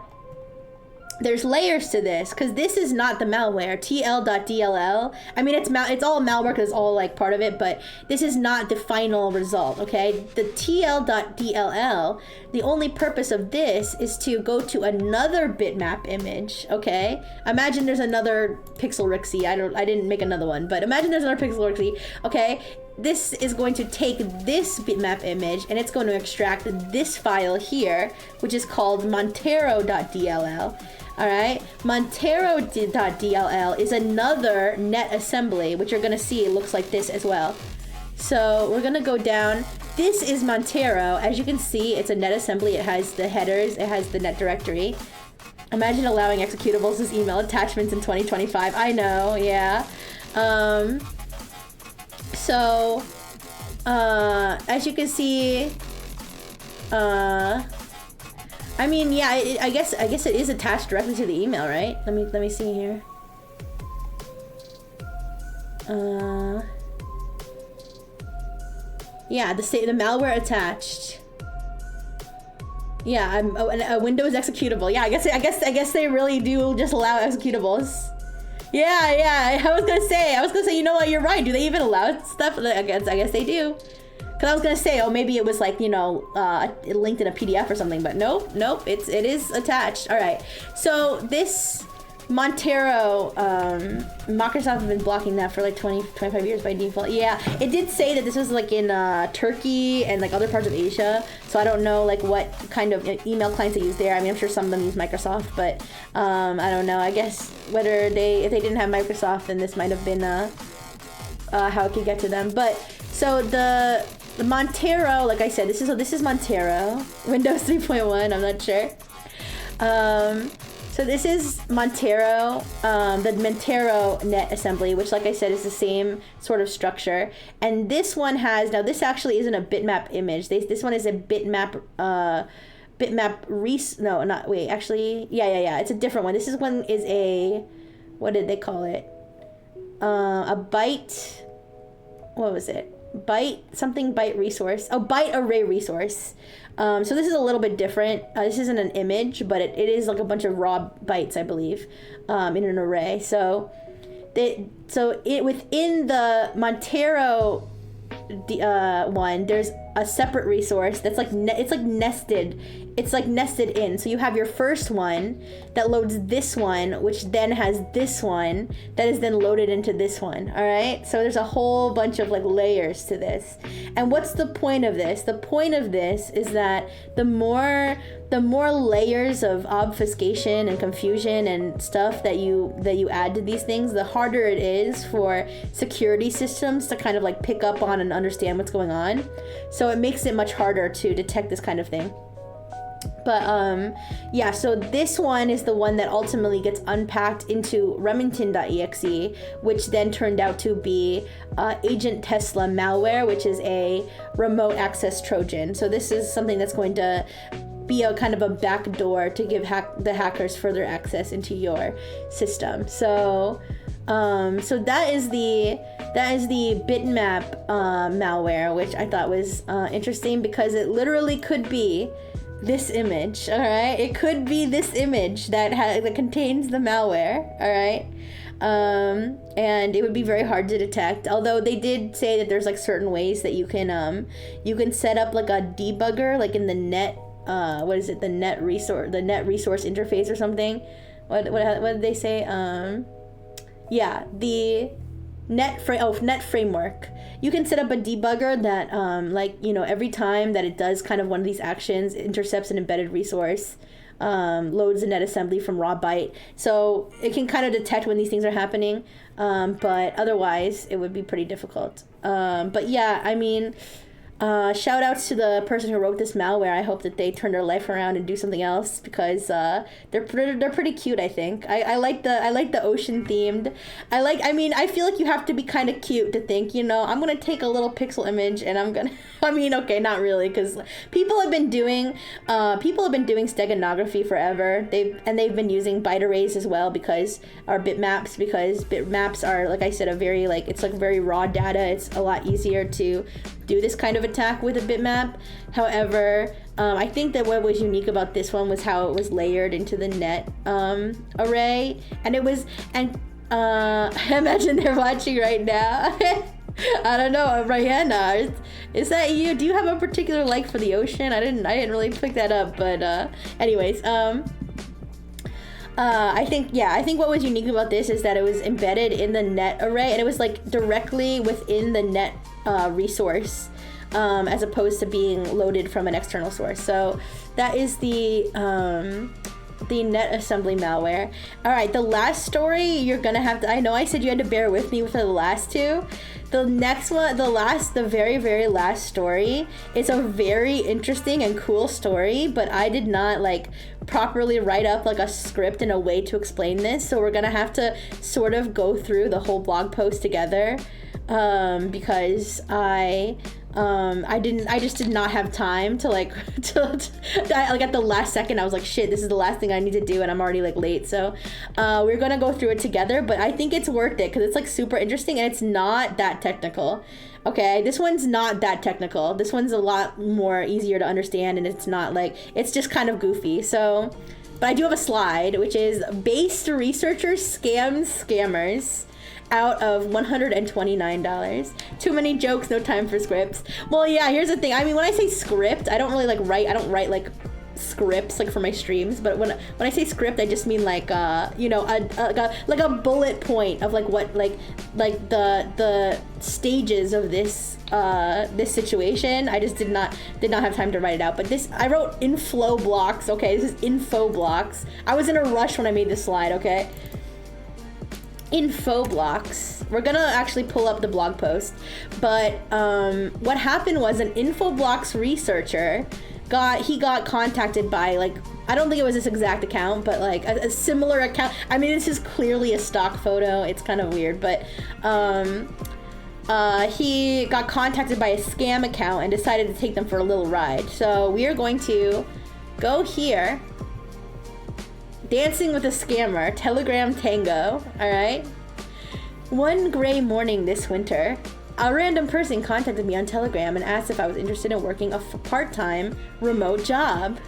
there's layers to this, because this is not the malware. TL.dll, I mean, it's all malware because it's all like part of it, but this is not the final result, okay? The TL.dll, the only purpose of this is to go to another bitmap image, okay? Imagine there's another Pixel Rixie. I didn't make another one, but imagine there's another Pixel Rixie, okay? This is going to take this bitmap image and it's going to extract this file here, which is called Montero.dll. All right, Montero.dll is another net assembly, which you're going to see looks like this as well. So we're going to go down. This is Montero. As you can see, it's a net assembly. It has the headers. It has the net directory. Imagine allowing executables as email attachments in 2025. I know, yeah. So, as you can see, I mean, yeah, I guess it is attached directly to the email, right? Let me see here. Yeah, the malware attached. Yeah, a Windows executable. Yeah, I guess they really do just allow executables. Yeah, I was gonna say, you know what, you're right. Do they even allow stuff? I guess they do. Cause I was gonna say, oh, maybe it was like, you know, linked in a PDF or something, but nope, it is attached. All right, so this Montero, Microsoft has been blocking that for like 25 years by default. Yeah, it did say that this was like in Turkey and like other parts of Asia, so I don't know like what kind of email clients they use there. I mean, I'm sure some of them use Microsoft, but I don't know. I guess if they didn't have Microsoft, then this might have been how it could get to them. But so the Montero, like I said, this is Montero, Windows 3.1. I'm not sure. So this is Montero, the Montero net assembly, which, like I said, is the same sort of structure. And this one has, now this actually isn't a bitmap image. This one is a bitmap, it's a different one. This one is a, what did they call it? A byte, what was it? Byte resource. Oh, byte array resource. So this is a little bit different. This isn't an image, but it is like a bunch of raw bytes, I believe, in an array. So within the Montero one, there's a separate resource that's like nested. It's like nested in. So you have your first one that loads this one, which then has this one that is then loaded into this one. All right. So there's a whole bunch of like layers to this. And what's the point of this? The point of this is that the more layers of obfuscation and confusion and stuff that you add to these things, the harder it is for security systems to kind of like pick up on and understand what's going on. So it makes it much harder to detect this kind of thing. But yeah, so this one is the one that ultimately gets unpacked into Remington.exe, which then turned out to be Agent Tesla malware, which is a remote access Trojan. So this is something that's going to be a kind of a backdoor to give the hackers further access into your system. So that is the bitmap malware, which I thought was interesting because it literally could be this image. All right, it could be this image that contains the malware. All right. And it would be very hard to detect, although they did say that there's like certain ways that you can set up like a debugger, like in the net the net resource interface or something. What did they say? The net framework. You can set up a debugger that every time that it does kind of one of these actions, intercepts an embedded resource, loads a net assembly from raw byte, so it can kind of detect when these things are happening, but otherwise it would be pretty difficult. But yeah, I mean, shout outs to the person who wrote this malware. I hope that they turn their life around and do something else, because they're pretty cute. I think I like the ocean themed. I feel like you have to be kind of cute to think, I'm gonna take a little pixel image and I'm gonna okay, not really, because people have been doing steganography forever. They've been using byte arrays as well, because bitmaps are, like I said, very raw data. It's a lot easier to do this kind of attack with a bitmap. However, I think that what was unique about this one was how it was layered into the net array, and it was, and I imagine they're watching right now. I don't know, Rihanna, is that you? Do you have a particular like for the ocean? I didn't really pick that up, but anyways, I think what was unique about this is that it was embedded in the net array, and it was like directly within the net resource, as opposed to being loaded from an external source. So that is the net assembly malware. All right, the last story you're gonna have to, I know I said you had to bear with me with the last two. The next one, the very, very last story is a very interesting and cool story, but I did not like properly write up like a script and a way to explain this. So we're gonna have to sort of go through the whole blog post together, because I just did not have time to like, like at the last second, I was like, shit, this is the last thing I need to do, and I'm already like late. So we're gonna go through it together, but I think it's worth it because it's like super interesting and it's not that technical. Okay, this one's not that technical. This one's a lot more easier to understand, and it's not like, it's just kind of goofy. So, but I do have a slide, which is based researchers scams scammers out of $129. Too many jokes, no time for scripts. Well, yeah, here's the thing. I mean, when I say script, I don't really like write, I don't write like scripts like for my streams, but when I say script, I just mean like you know, like a bullet point of like what like the stages of this this situation. I just did not have time to write it out, but this, I wrote inflow blocks. Okay, this is info blocks. I was in a rush when I made this slide. Okay, info blocks. We're gonna actually pull up the blog post, but what happened was an Infoblox researcher got contacted by, like, I don't think it was this exact account, but like a similar account. I mean, this is clearly a stock photo. It's kind of weird, but he got contacted by a scam account and decided to take them for a little ride. So we are going to go here. Dancing with a Scammer, Telegram Tango, alright? One gray morning this winter, a random person contacted me on Telegram and asked if I was interested in working a part-time remote job.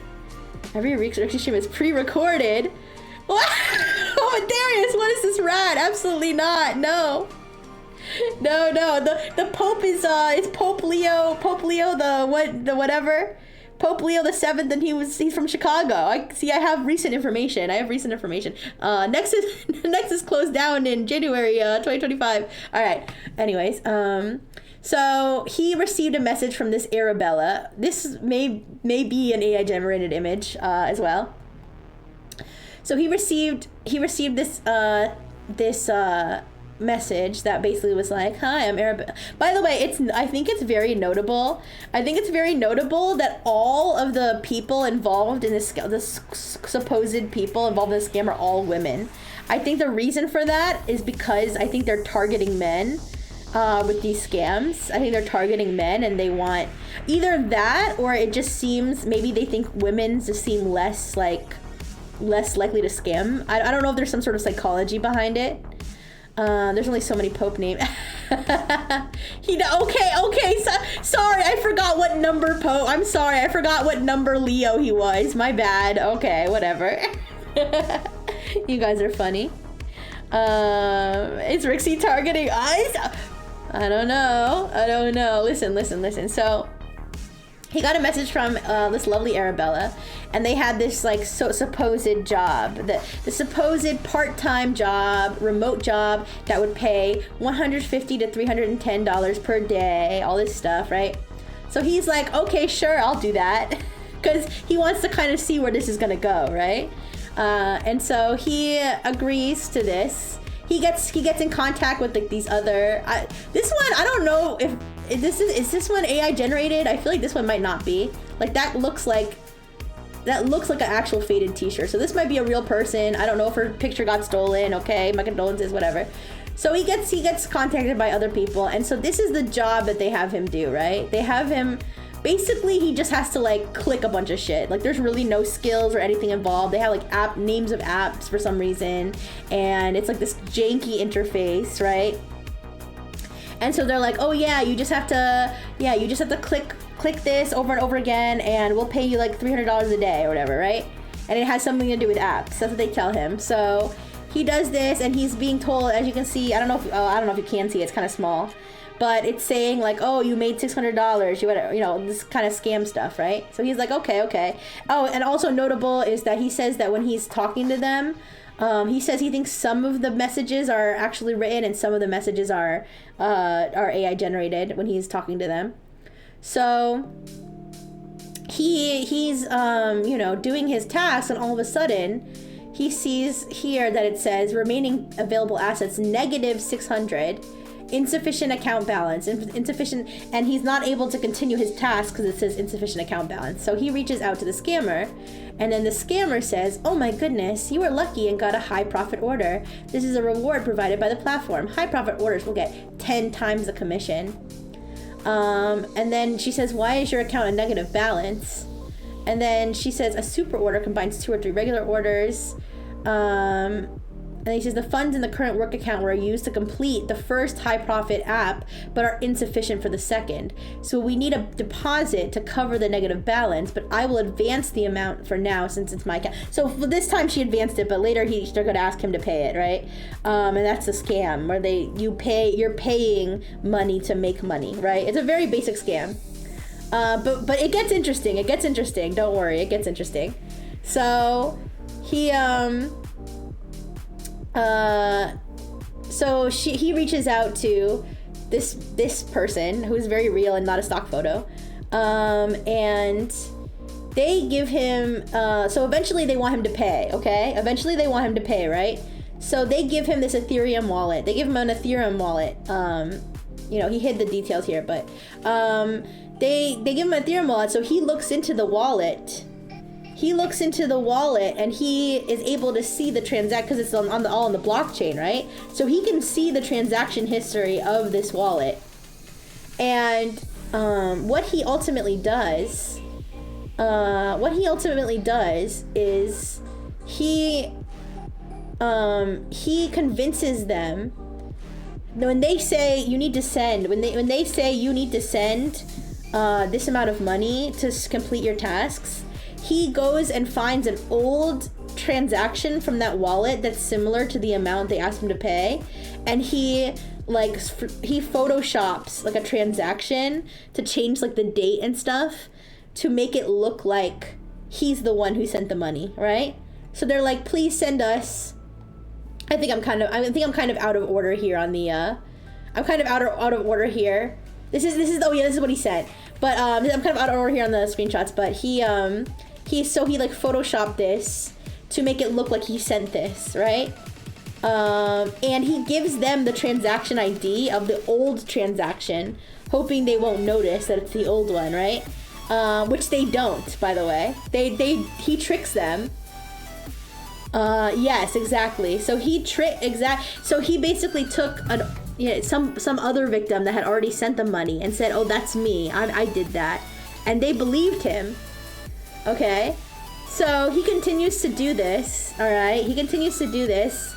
Every research stream is pre-recorded. What? Oh, Darius, what is this rat? Absolutely not, no. No, the Pope is, it's Pope Leo the whatever. Pope Leo the 7th, and he's from Chicago. I have recent information. Nexus closed down in January 2025. All right. Anyways, so he received a message from this Arabella. This may be an AI generated image as well. So he received this message that basically was like, hi, I'm Arabella. By the way, I think it's very notable that all of the people involved in this supposed people involved in this scam are all women. I think the reason for that is because I think they're targeting men with these scams. I think they're targeting men, and they want either that, or it just seems, maybe they think women just seem less likely to scam. I don't know if there's some sort of psychology behind it. There's only so many Pope names. Okay. Sorry, I forgot what number Pope. I'm sorry, I forgot what number Leo he was. My bad. Okay, whatever. You guys are funny. Is Rixie targeting eyes? I don't know. Listen. So he got a message from this lovely Arabella, and they had this like supposed job, the supposed part-time job, remote job that would pay $150 to $310 per day, all this stuff, right? So he's like, okay, sure, I'll do that, because he wants to kind of see where this is gonna go, right? And so he agrees to this. He gets in contact with like these other. This one, I don't know if is this one AI generated. I feel like this one might not be. Like that looks like an actual faded t-shirt. So this might be a real person. I don't know if her picture got stolen. Okay, my condolences, whatever. So he gets contacted by other people, and so this is the job that they have him do, right? They have him. Basically, he just has to like click a bunch of shit. Like there's really no skills or anything involved. They have like names of apps for some reason, and it's like this janky interface, right? And so they're like, oh yeah, you just have to click this over and over again, and we'll pay you like $300 a day or whatever, right? And it has something to do with apps. That's what they tell him. So he does this, and he's being told, as you can see, I don't know if you can see, it's kind of small, but it's saying like, oh, you made $600, you know, this kind of scam stuff, right? So he's like, okay. Oh, and also notable is that he says that when he's talking to them, he says he thinks some of the messages are actually written and some of the messages are AI generated when he's talking to them. So he's you know, doing his tasks, and all of a sudden he sees here that it says remaining available assets -600, insufficient account balance, insufficient, and he's not able to continue his task because it says insufficient account balance. So he reaches out to the scammer, and then the scammer says, oh my goodness, you were lucky and got a high profit order. This is a reward provided by the platform. High profit orders will get 10 times the commission. And then she says, why is your account a negative balance? And then she says, a super order combines 2 or 3 regular orders. And he says the funds in the current work account were used to complete the first high profit app, but are insufficient for the second. So we need a deposit to cover the negative balance, but I will advance the amount for now since it's my account. So for this time she advanced it, but later they're going to ask him to pay it, right? And that's a scam where you're paying money to make money, right? It's a very basic scam. But it gets interesting. Don't worry, it gets interesting. So he he reaches out to this person who is very real and not a stock photo, and they give him so eventually they want him to pay. Okay, eventually they want him to pay, right? So they give him this Ethereum wallet. They give him an Ethereum wallet. You know, he hid the details here, but they give him an Ethereum wallet. So he looks into the wallet. And he is able to see the transaction because it's all on the blockchain, right? So he can see the transaction history of this wallet. And what he ultimately does is he convinces them when they say you need to send this amount of money to complete your tasks. He goes and finds an old transaction from that wallet that's similar to the amount they asked him to pay, and he photoshops like a transaction to change like the date and stuff to make it look like he's the one who sent the money, right? So they're like, please send us. I think I'm kind of out of order here on the I'm kind of out of order here. This is what he said. But I'm kind of out of order here on the screenshots, but he like photoshopped this to make it look like he sent this, right? And he gives them the transaction ID of the old transaction, hoping they won't notice that it's the old one, right? Which they don't, by the way. He tricks them. Yes, exactly. So he basically took some other victim that had already sent them money and said, oh, that's me. I did that. And they believed him. Okay, so he continues to do this. All right, he continues to do this.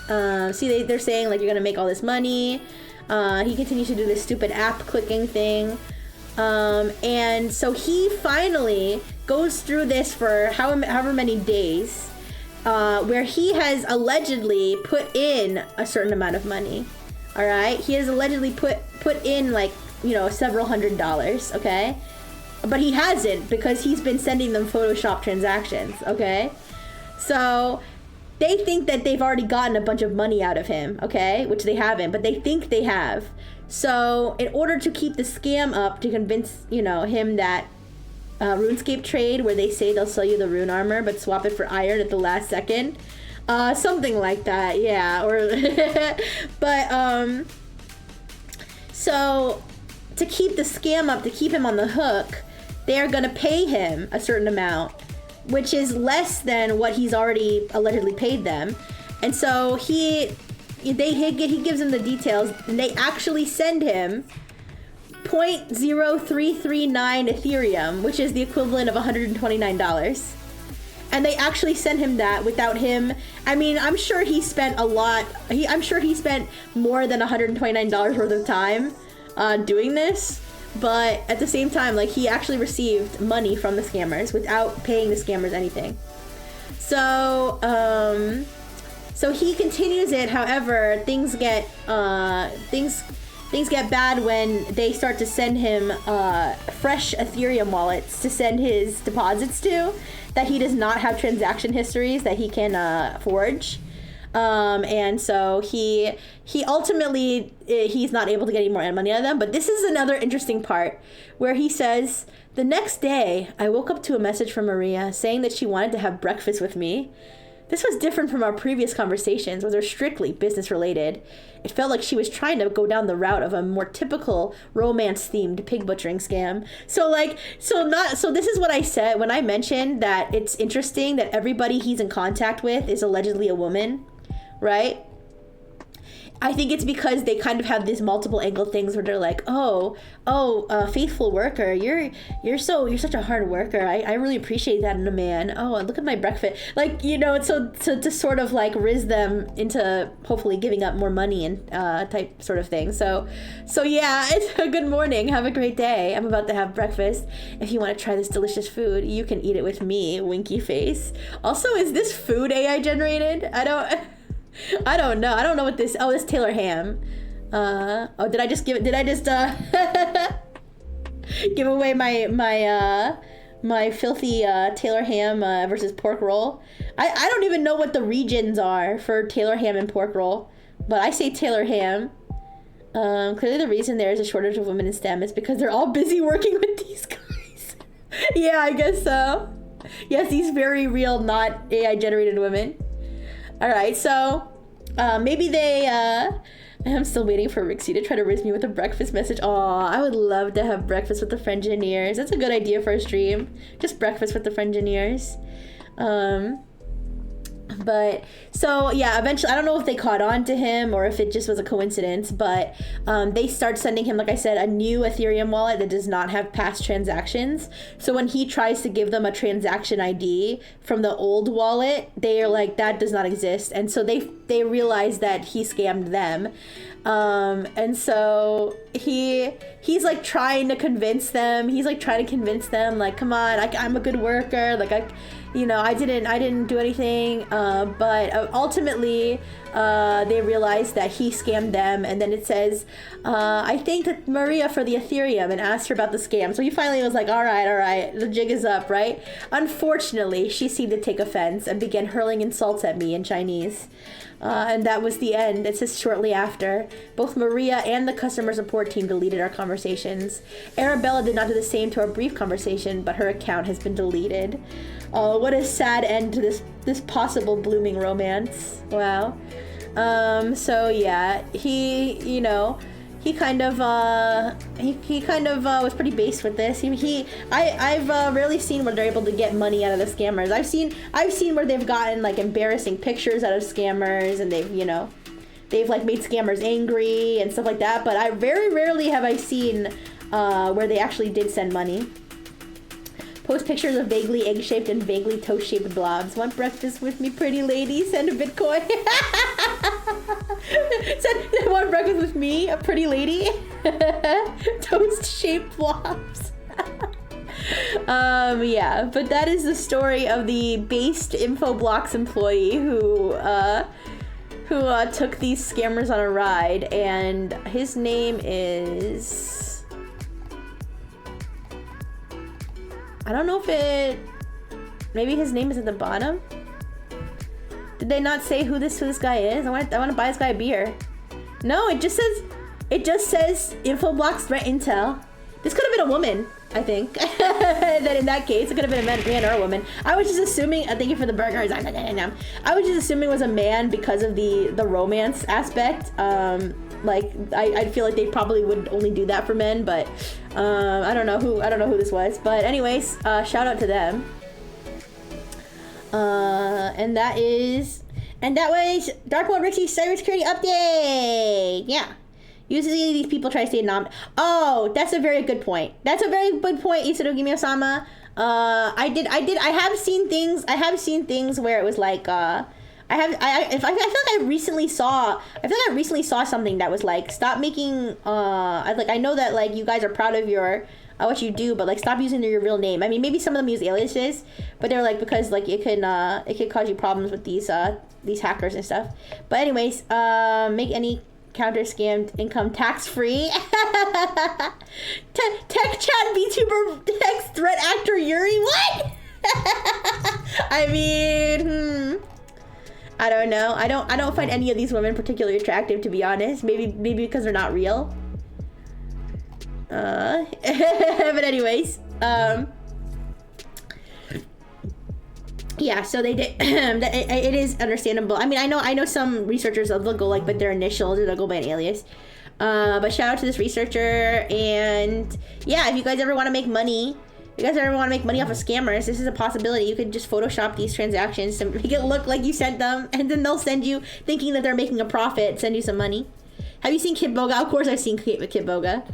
See, they're saying like you're gonna make all this money. He continues to do this stupid app clicking thing, and so he finally goes through this for however many days, where he has allegedly put in a certain amount of money. All right, he has allegedly put in like, you know, several $100s. Okay. But he hasn't, because he's been sending them Photoshop transactions, okay? So they think that they've already gotten a bunch of money out of him, okay? Which they haven't, but they think they have. So in order to keep the scam up, to convince, you know, him that RuneScape trade, where they say they'll sell you the rune armor, but swap it for iron at the last second. Something like that, yeah. Or but, so to keep the scam up, to keep him on the hook, they're gonna pay him a certain amount, which is less than what he's already allegedly paid them. And so he gives them the details, and they actually send him 0.0339 Ethereum, which is the equivalent of $129. And they actually sent him that without him. I mean, I'm sure he spent a lot. I'm sure he spent more than $129 worth of time doing this. But at the same time, like, he actually received money from the scammers without paying the scammers anything. So, so he continues it. However, things get bad when they start to send him fresh Ethereum wallets to send his deposits to that he does not have transaction histories that he can forge. And so he ultimately, he's not able to get any more money out of them. But this is another interesting part where he says, the next day, I woke up to a message from Maria saying that she wanted to have breakfast with me. This was different from our previous conversations, which were strictly business related. It felt like she was trying to go down the route of a more typical romance-themed pig butchering scam. So this is what I said when I mentioned that it's interesting that everybody he's in contact with is allegedly a woman, right? I think it's because they kind of have these multiple angle things where they're like, faithful worker, you're such a hard worker. I really appreciate that in a man. Oh, look at my breakfast. Like, you know, so to sort of like riz them into hopefully giving up more money and type sort of thing. So yeah, it's a good morning. Have a great day. I'm about to have breakfast. If you want to try this delicious food, you can eat it with me. Winky face. Also, is this food AI generated? I don't know. I don't know what this. Oh, this Taylor Ham. Did I just give away my filthy Taylor Ham versus pork roll? I don't even know what the regions are for Taylor Ham and pork roll, but I say Taylor Ham. Clearly the reason there is a shortage of women in STEM is because they're all busy working with these guys. Yeah, I guess so. Yes, these very real, not AI generated women. All right, so maybe they. I'm still waiting for Rixie to try to riz me with a breakfast message. Aw, I would love to have breakfast with the Frengineers. That's a good idea for a stream. Just breakfast with the Frengineers. But so yeah, eventually, I don't know if they caught on to him or if it just was a coincidence, but they start sending him, like I said, a new Ethereum wallet that does not have past transactions. So when he tries to give them a transaction ID from the old wallet, they are like, that does not exist. And so they realize that he scammed them. And so he's like trying to convince them. Like, come on, I'm a good worker. Like, I didn't do anything. But ultimately, they realized that he scammed them. And then it says, I thanked Maria for the Ethereum and asked her about the scam. So he finally was like, all right, the jig is up, right? Unfortunately, she seemed to take offense and began hurling insults at me in Chinese. And that was the end. It says shortly after, both Maria and the customer support team deleted our conversations. Arabella did not do the same to our brief conversation, but her account has been deleted. Oh, what a sad end to this possible blooming romance. Wow. So yeah, he kind of was pretty based with this. I've rarely seen where they're able to get money out of the scammers. I've seen where they've gotten like embarrassing pictures out of scammers, and they've like made scammers angry and stuff like that. But I very rarely have I seen where they actually did send money. Post pictures of vaguely egg-shaped and vaguely toast-shaped blobs. Want breakfast with me, pretty lady? Send a Bitcoin. Want breakfast with me, a pretty lady? Toast-shaped blobs. Yeah, but that is the story of the based Infoblox employee who took these scammers on a ride, and his name is... I don't know if maybe his name is at the bottom. Did they not say who this guy is? I want to buy this guy a beer. No, it just says Infoblox threat intel. This could have been a woman, I think. That in that case, it could have been a man or a woman. I was just assuming, thank you for the burgers. I was just assuming it was a man because of the romance aspect. Like I feel like they probably would only do that for men, but I don't know who this was. But anyways, shout out to them. And that was Dark World Rixie's cybersecurity update. Yeah. Usually these people try to stay anonymous. Oh, that's a very good point. Isarugi Miyosama. I have seen things where it was like, I feel like I recently saw something that was like, stop making I know that like you guys are proud of your what you do, but like stop using your real name. I mean, maybe some of them use aliases, but they're like, because like it could cause you problems with these hackers and stuff. But anyways, make any counter scammed income tax free. Tech chat VTuber text threat actor Yuri. What? I mean, I don't know. I don't find any of these women particularly attractive, to be honest. Maybe because they're not real. But anyways, yeah, so they did. It is understandable. I mean, I know some researchers, they'll go like, but their initials, or they'll go by an alias. But shout out to this researcher, and yeah, if you guys ever want to make money, off of scammers, this is a possibility. You could just Photoshop these transactions to make it look like you sent them, and then they'll send you, thinking that they're making a profit, send you some money. Have you seen Kitboga? Of course I've seen Kitboga.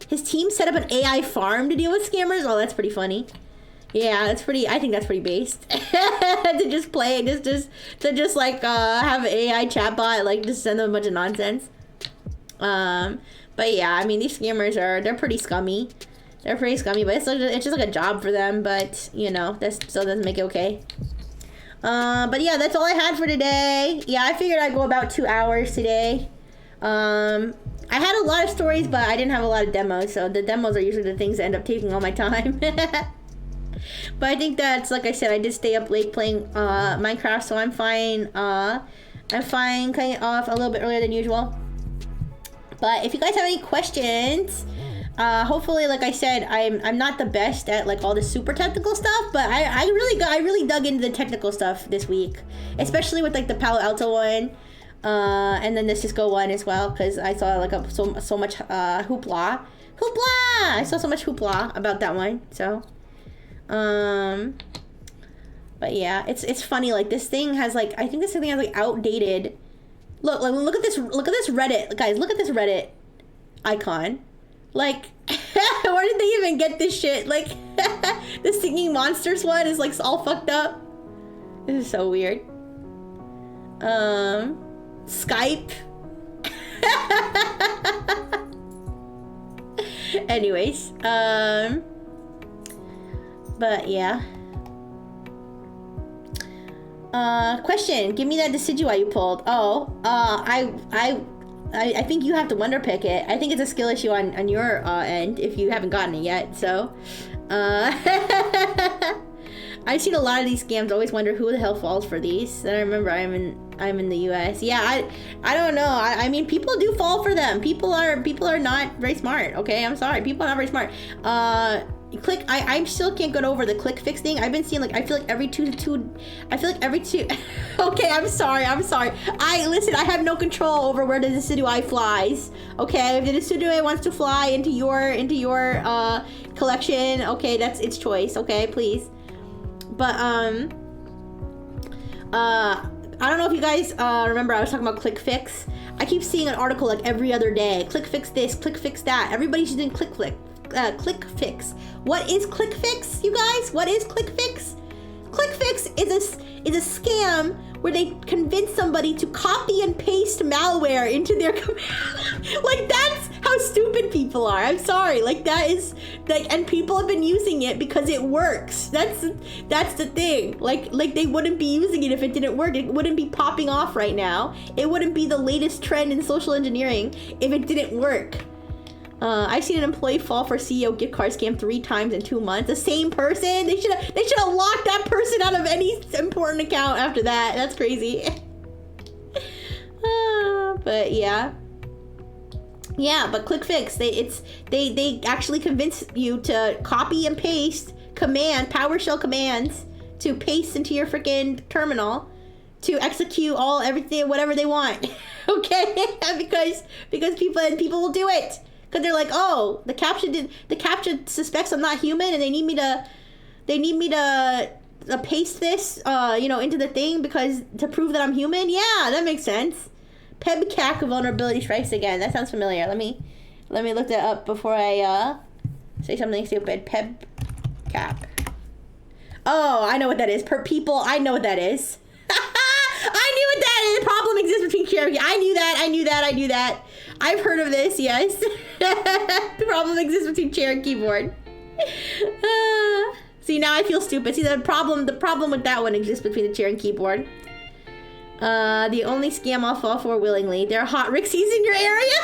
His team set up an AI farm to deal with scammers. Oh, that's pretty funny. Yeah, I think that's pretty based. To just play, to just like have an AI chatbot, like just send them a bunch of nonsense. But yeah, I mean, these scammers they're pretty scummy. They're pretty scummy, but it's just like a job for them. But you know, that still doesn't make it okay. But yeah, that's all I had for today. Yeah, I figured I'd go about 2 hours today. I had a lot of stories, but I didn't have a lot of demos, so the demos are usually the things that end up taking all my time. But I think that's, like I said, I did stay up late playing Minecraft, so I'm fine. I'm fine cutting it off a little bit earlier than usual. But if you guys have any questions, hopefully, like I said, I'm not the best at like all the super technical stuff, but I really dug into the technical stuff this week, especially with like the Palo Alto one. And then the Cisco one as well, because I saw like so much hoopla. I saw so much hoopla about that one. So, but yeah, it's funny. Like this thing has like, I think this thing has like outdated. Look at this Reddit, guys. Look at this Reddit icon. Like, where did they even get this shit? Like, the Singing Monsters one is like all fucked up. This is so weird. Skype. Anyways, but yeah. Question. Give me that Decidueye you pulled. Oh, I think you have to wonder pick it. I think it's a skill issue on your end if you haven't gotten it yet. So, I've seen a lot of these scams. Always wonder who the hell falls for these. And I remember I'm in the U.S. Yeah, I don't know. I mean, people do fall for them. People are not very smart. Okay, I'm sorry. People are not very smart. I still can't get over the click fix thing. I've been seeing like, I feel like every two. Okay, I'm sorry. Listen, I have no control over where the Decidueye flies. Okay, if the Decidueye wants to fly into your collection, okay, that's its choice. Okay, please. But I don't know if you guys remember I was talking about ClickFix. I keep seeing an article like every other day. ClickFix this, ClickFix that. Everybody's using ClickFix. What is ClickFix, you guys? What is ClickFix? ClickFix is a scam where they convince somebody to copy and paste malware into their like, that's how stupid people are. I'm sorry. Like, that is like, and people have been using it because it works. That's the thing. Like they wouldn't be using it if it didn't work. It wouldn't be popping off right now. It wouldn't be the latest trend in social engineering if it didn't work. I've seen an employee fall for CEO gift card scam 3 times in 2 months. The same person? They should have locked that person out of any important account after that. That's crazy. But yeah. Yeah, but ClickFix, they actually convince you to copy and paste PowerShell commands to paste into your freaking terminal to execute everything, whatever they want. Okay? because people will do it. Because they're like, oh, the captcha suspects I'm not human, and they need me to paste this, into the thing to prove that I'm human. Yeah, that makes sense. PEBCAC vulnerability strikes again. That sounds familiar. Let me look that up before I say something stupid. PEBCAC. Oh, I know what that is. I know what that is. I knew at that. The problem exists between Cherokee. I knew that. I've heard of this, yes. The problem exists between chair and keyboard. See, now I feel stupid. See, the problem with that one exists between the chair and keyboard. The only scam I'll fall for willingly. There are hot Rixies in your area?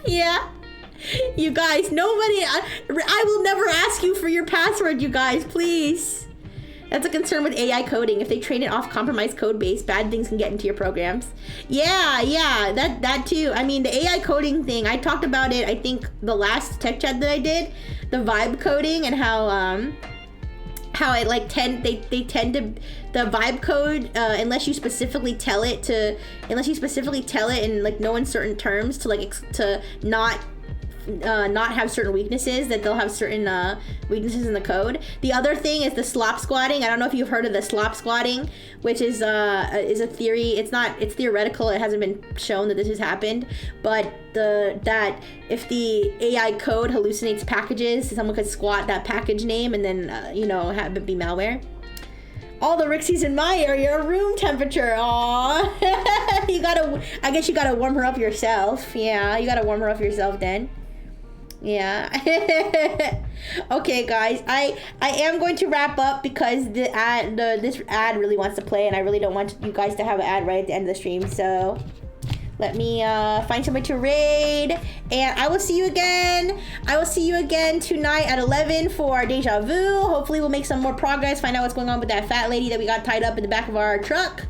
Yeah. You guys, nobody... I will never ask you for your password, you guys, please. That's a concern with AI coding. If they train it off compromised code base, bad things can get into your programs. Yeah, that too. I mean, the AI coding thing, I talked about it, I think, the last tech chat that I did. The vibe coding and how it like they tend to the vibe code unless you specifically tell it in like no uncertain terms to not have certain weaknesses, that they'll have certain weaknesses in the code. The other thing is the slop squatting. I don't know if you've heard of the slop squatting, which is a theory. It's theoretical. It hasn't been shown that this has happened, but that if the AI code hallucinates packages, someone could squat that package name and then have it be malware. All the Rixies in my area are room temperature. Aww. I guess you gotta warm her up yourself. Yeah, you gotta warm her up yourself then. Yeah. Okay, guys, I am going to wrap up because this ad really wants to play, and I really don't want you guys to have an ad right at the end of the stream. So let me find somebody to raid, and I will see you again. Tonight at 11 for Deja Vu. Hopefully we'll make some more progress, find out what's going on with that fat lady that we got tied up in the back of our truck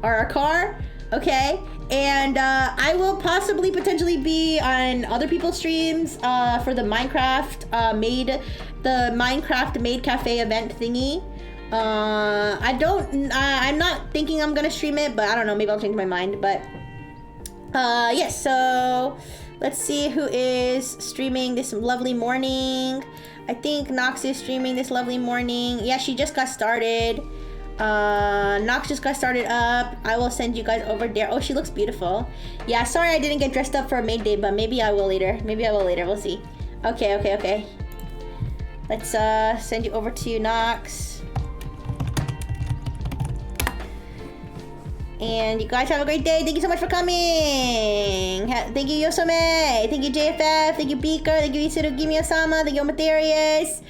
or our car. Okay, and I will potentially be on other people's streams for the Minecraft Maid Cafe event thingy. I'm not thinking I'm gonna stream it, but I don't know, maybe I'll change my mind. But yes, so let's see who is streaming this lovely morning. I think Nox is streaming this lovely morning. Yeah, she just got started. Nox just got started up. I will send you guys over there. Oh, she looks beautiful. Yeah, sorry I didn't get dressed up for a maid day, but maybe I will later. We'll see. Okay. Let's send you over to Nox. And you guys have a great day. Thank you so much for coming. Thank you, Yosome. Thank you, JFF. Thank you, Beaker. Thank you, Isuru Gimi-osama. Thank you, Materius.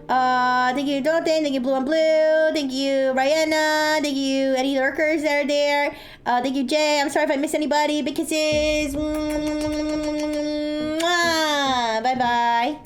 Thank you, Doten. Thank you, Blue and Blue. Thank you, Rihanna. Thank you, any lurkers that are there. Thank you, Jay. I'm sorry if I missed anybody. Big kisses. Bye-bye.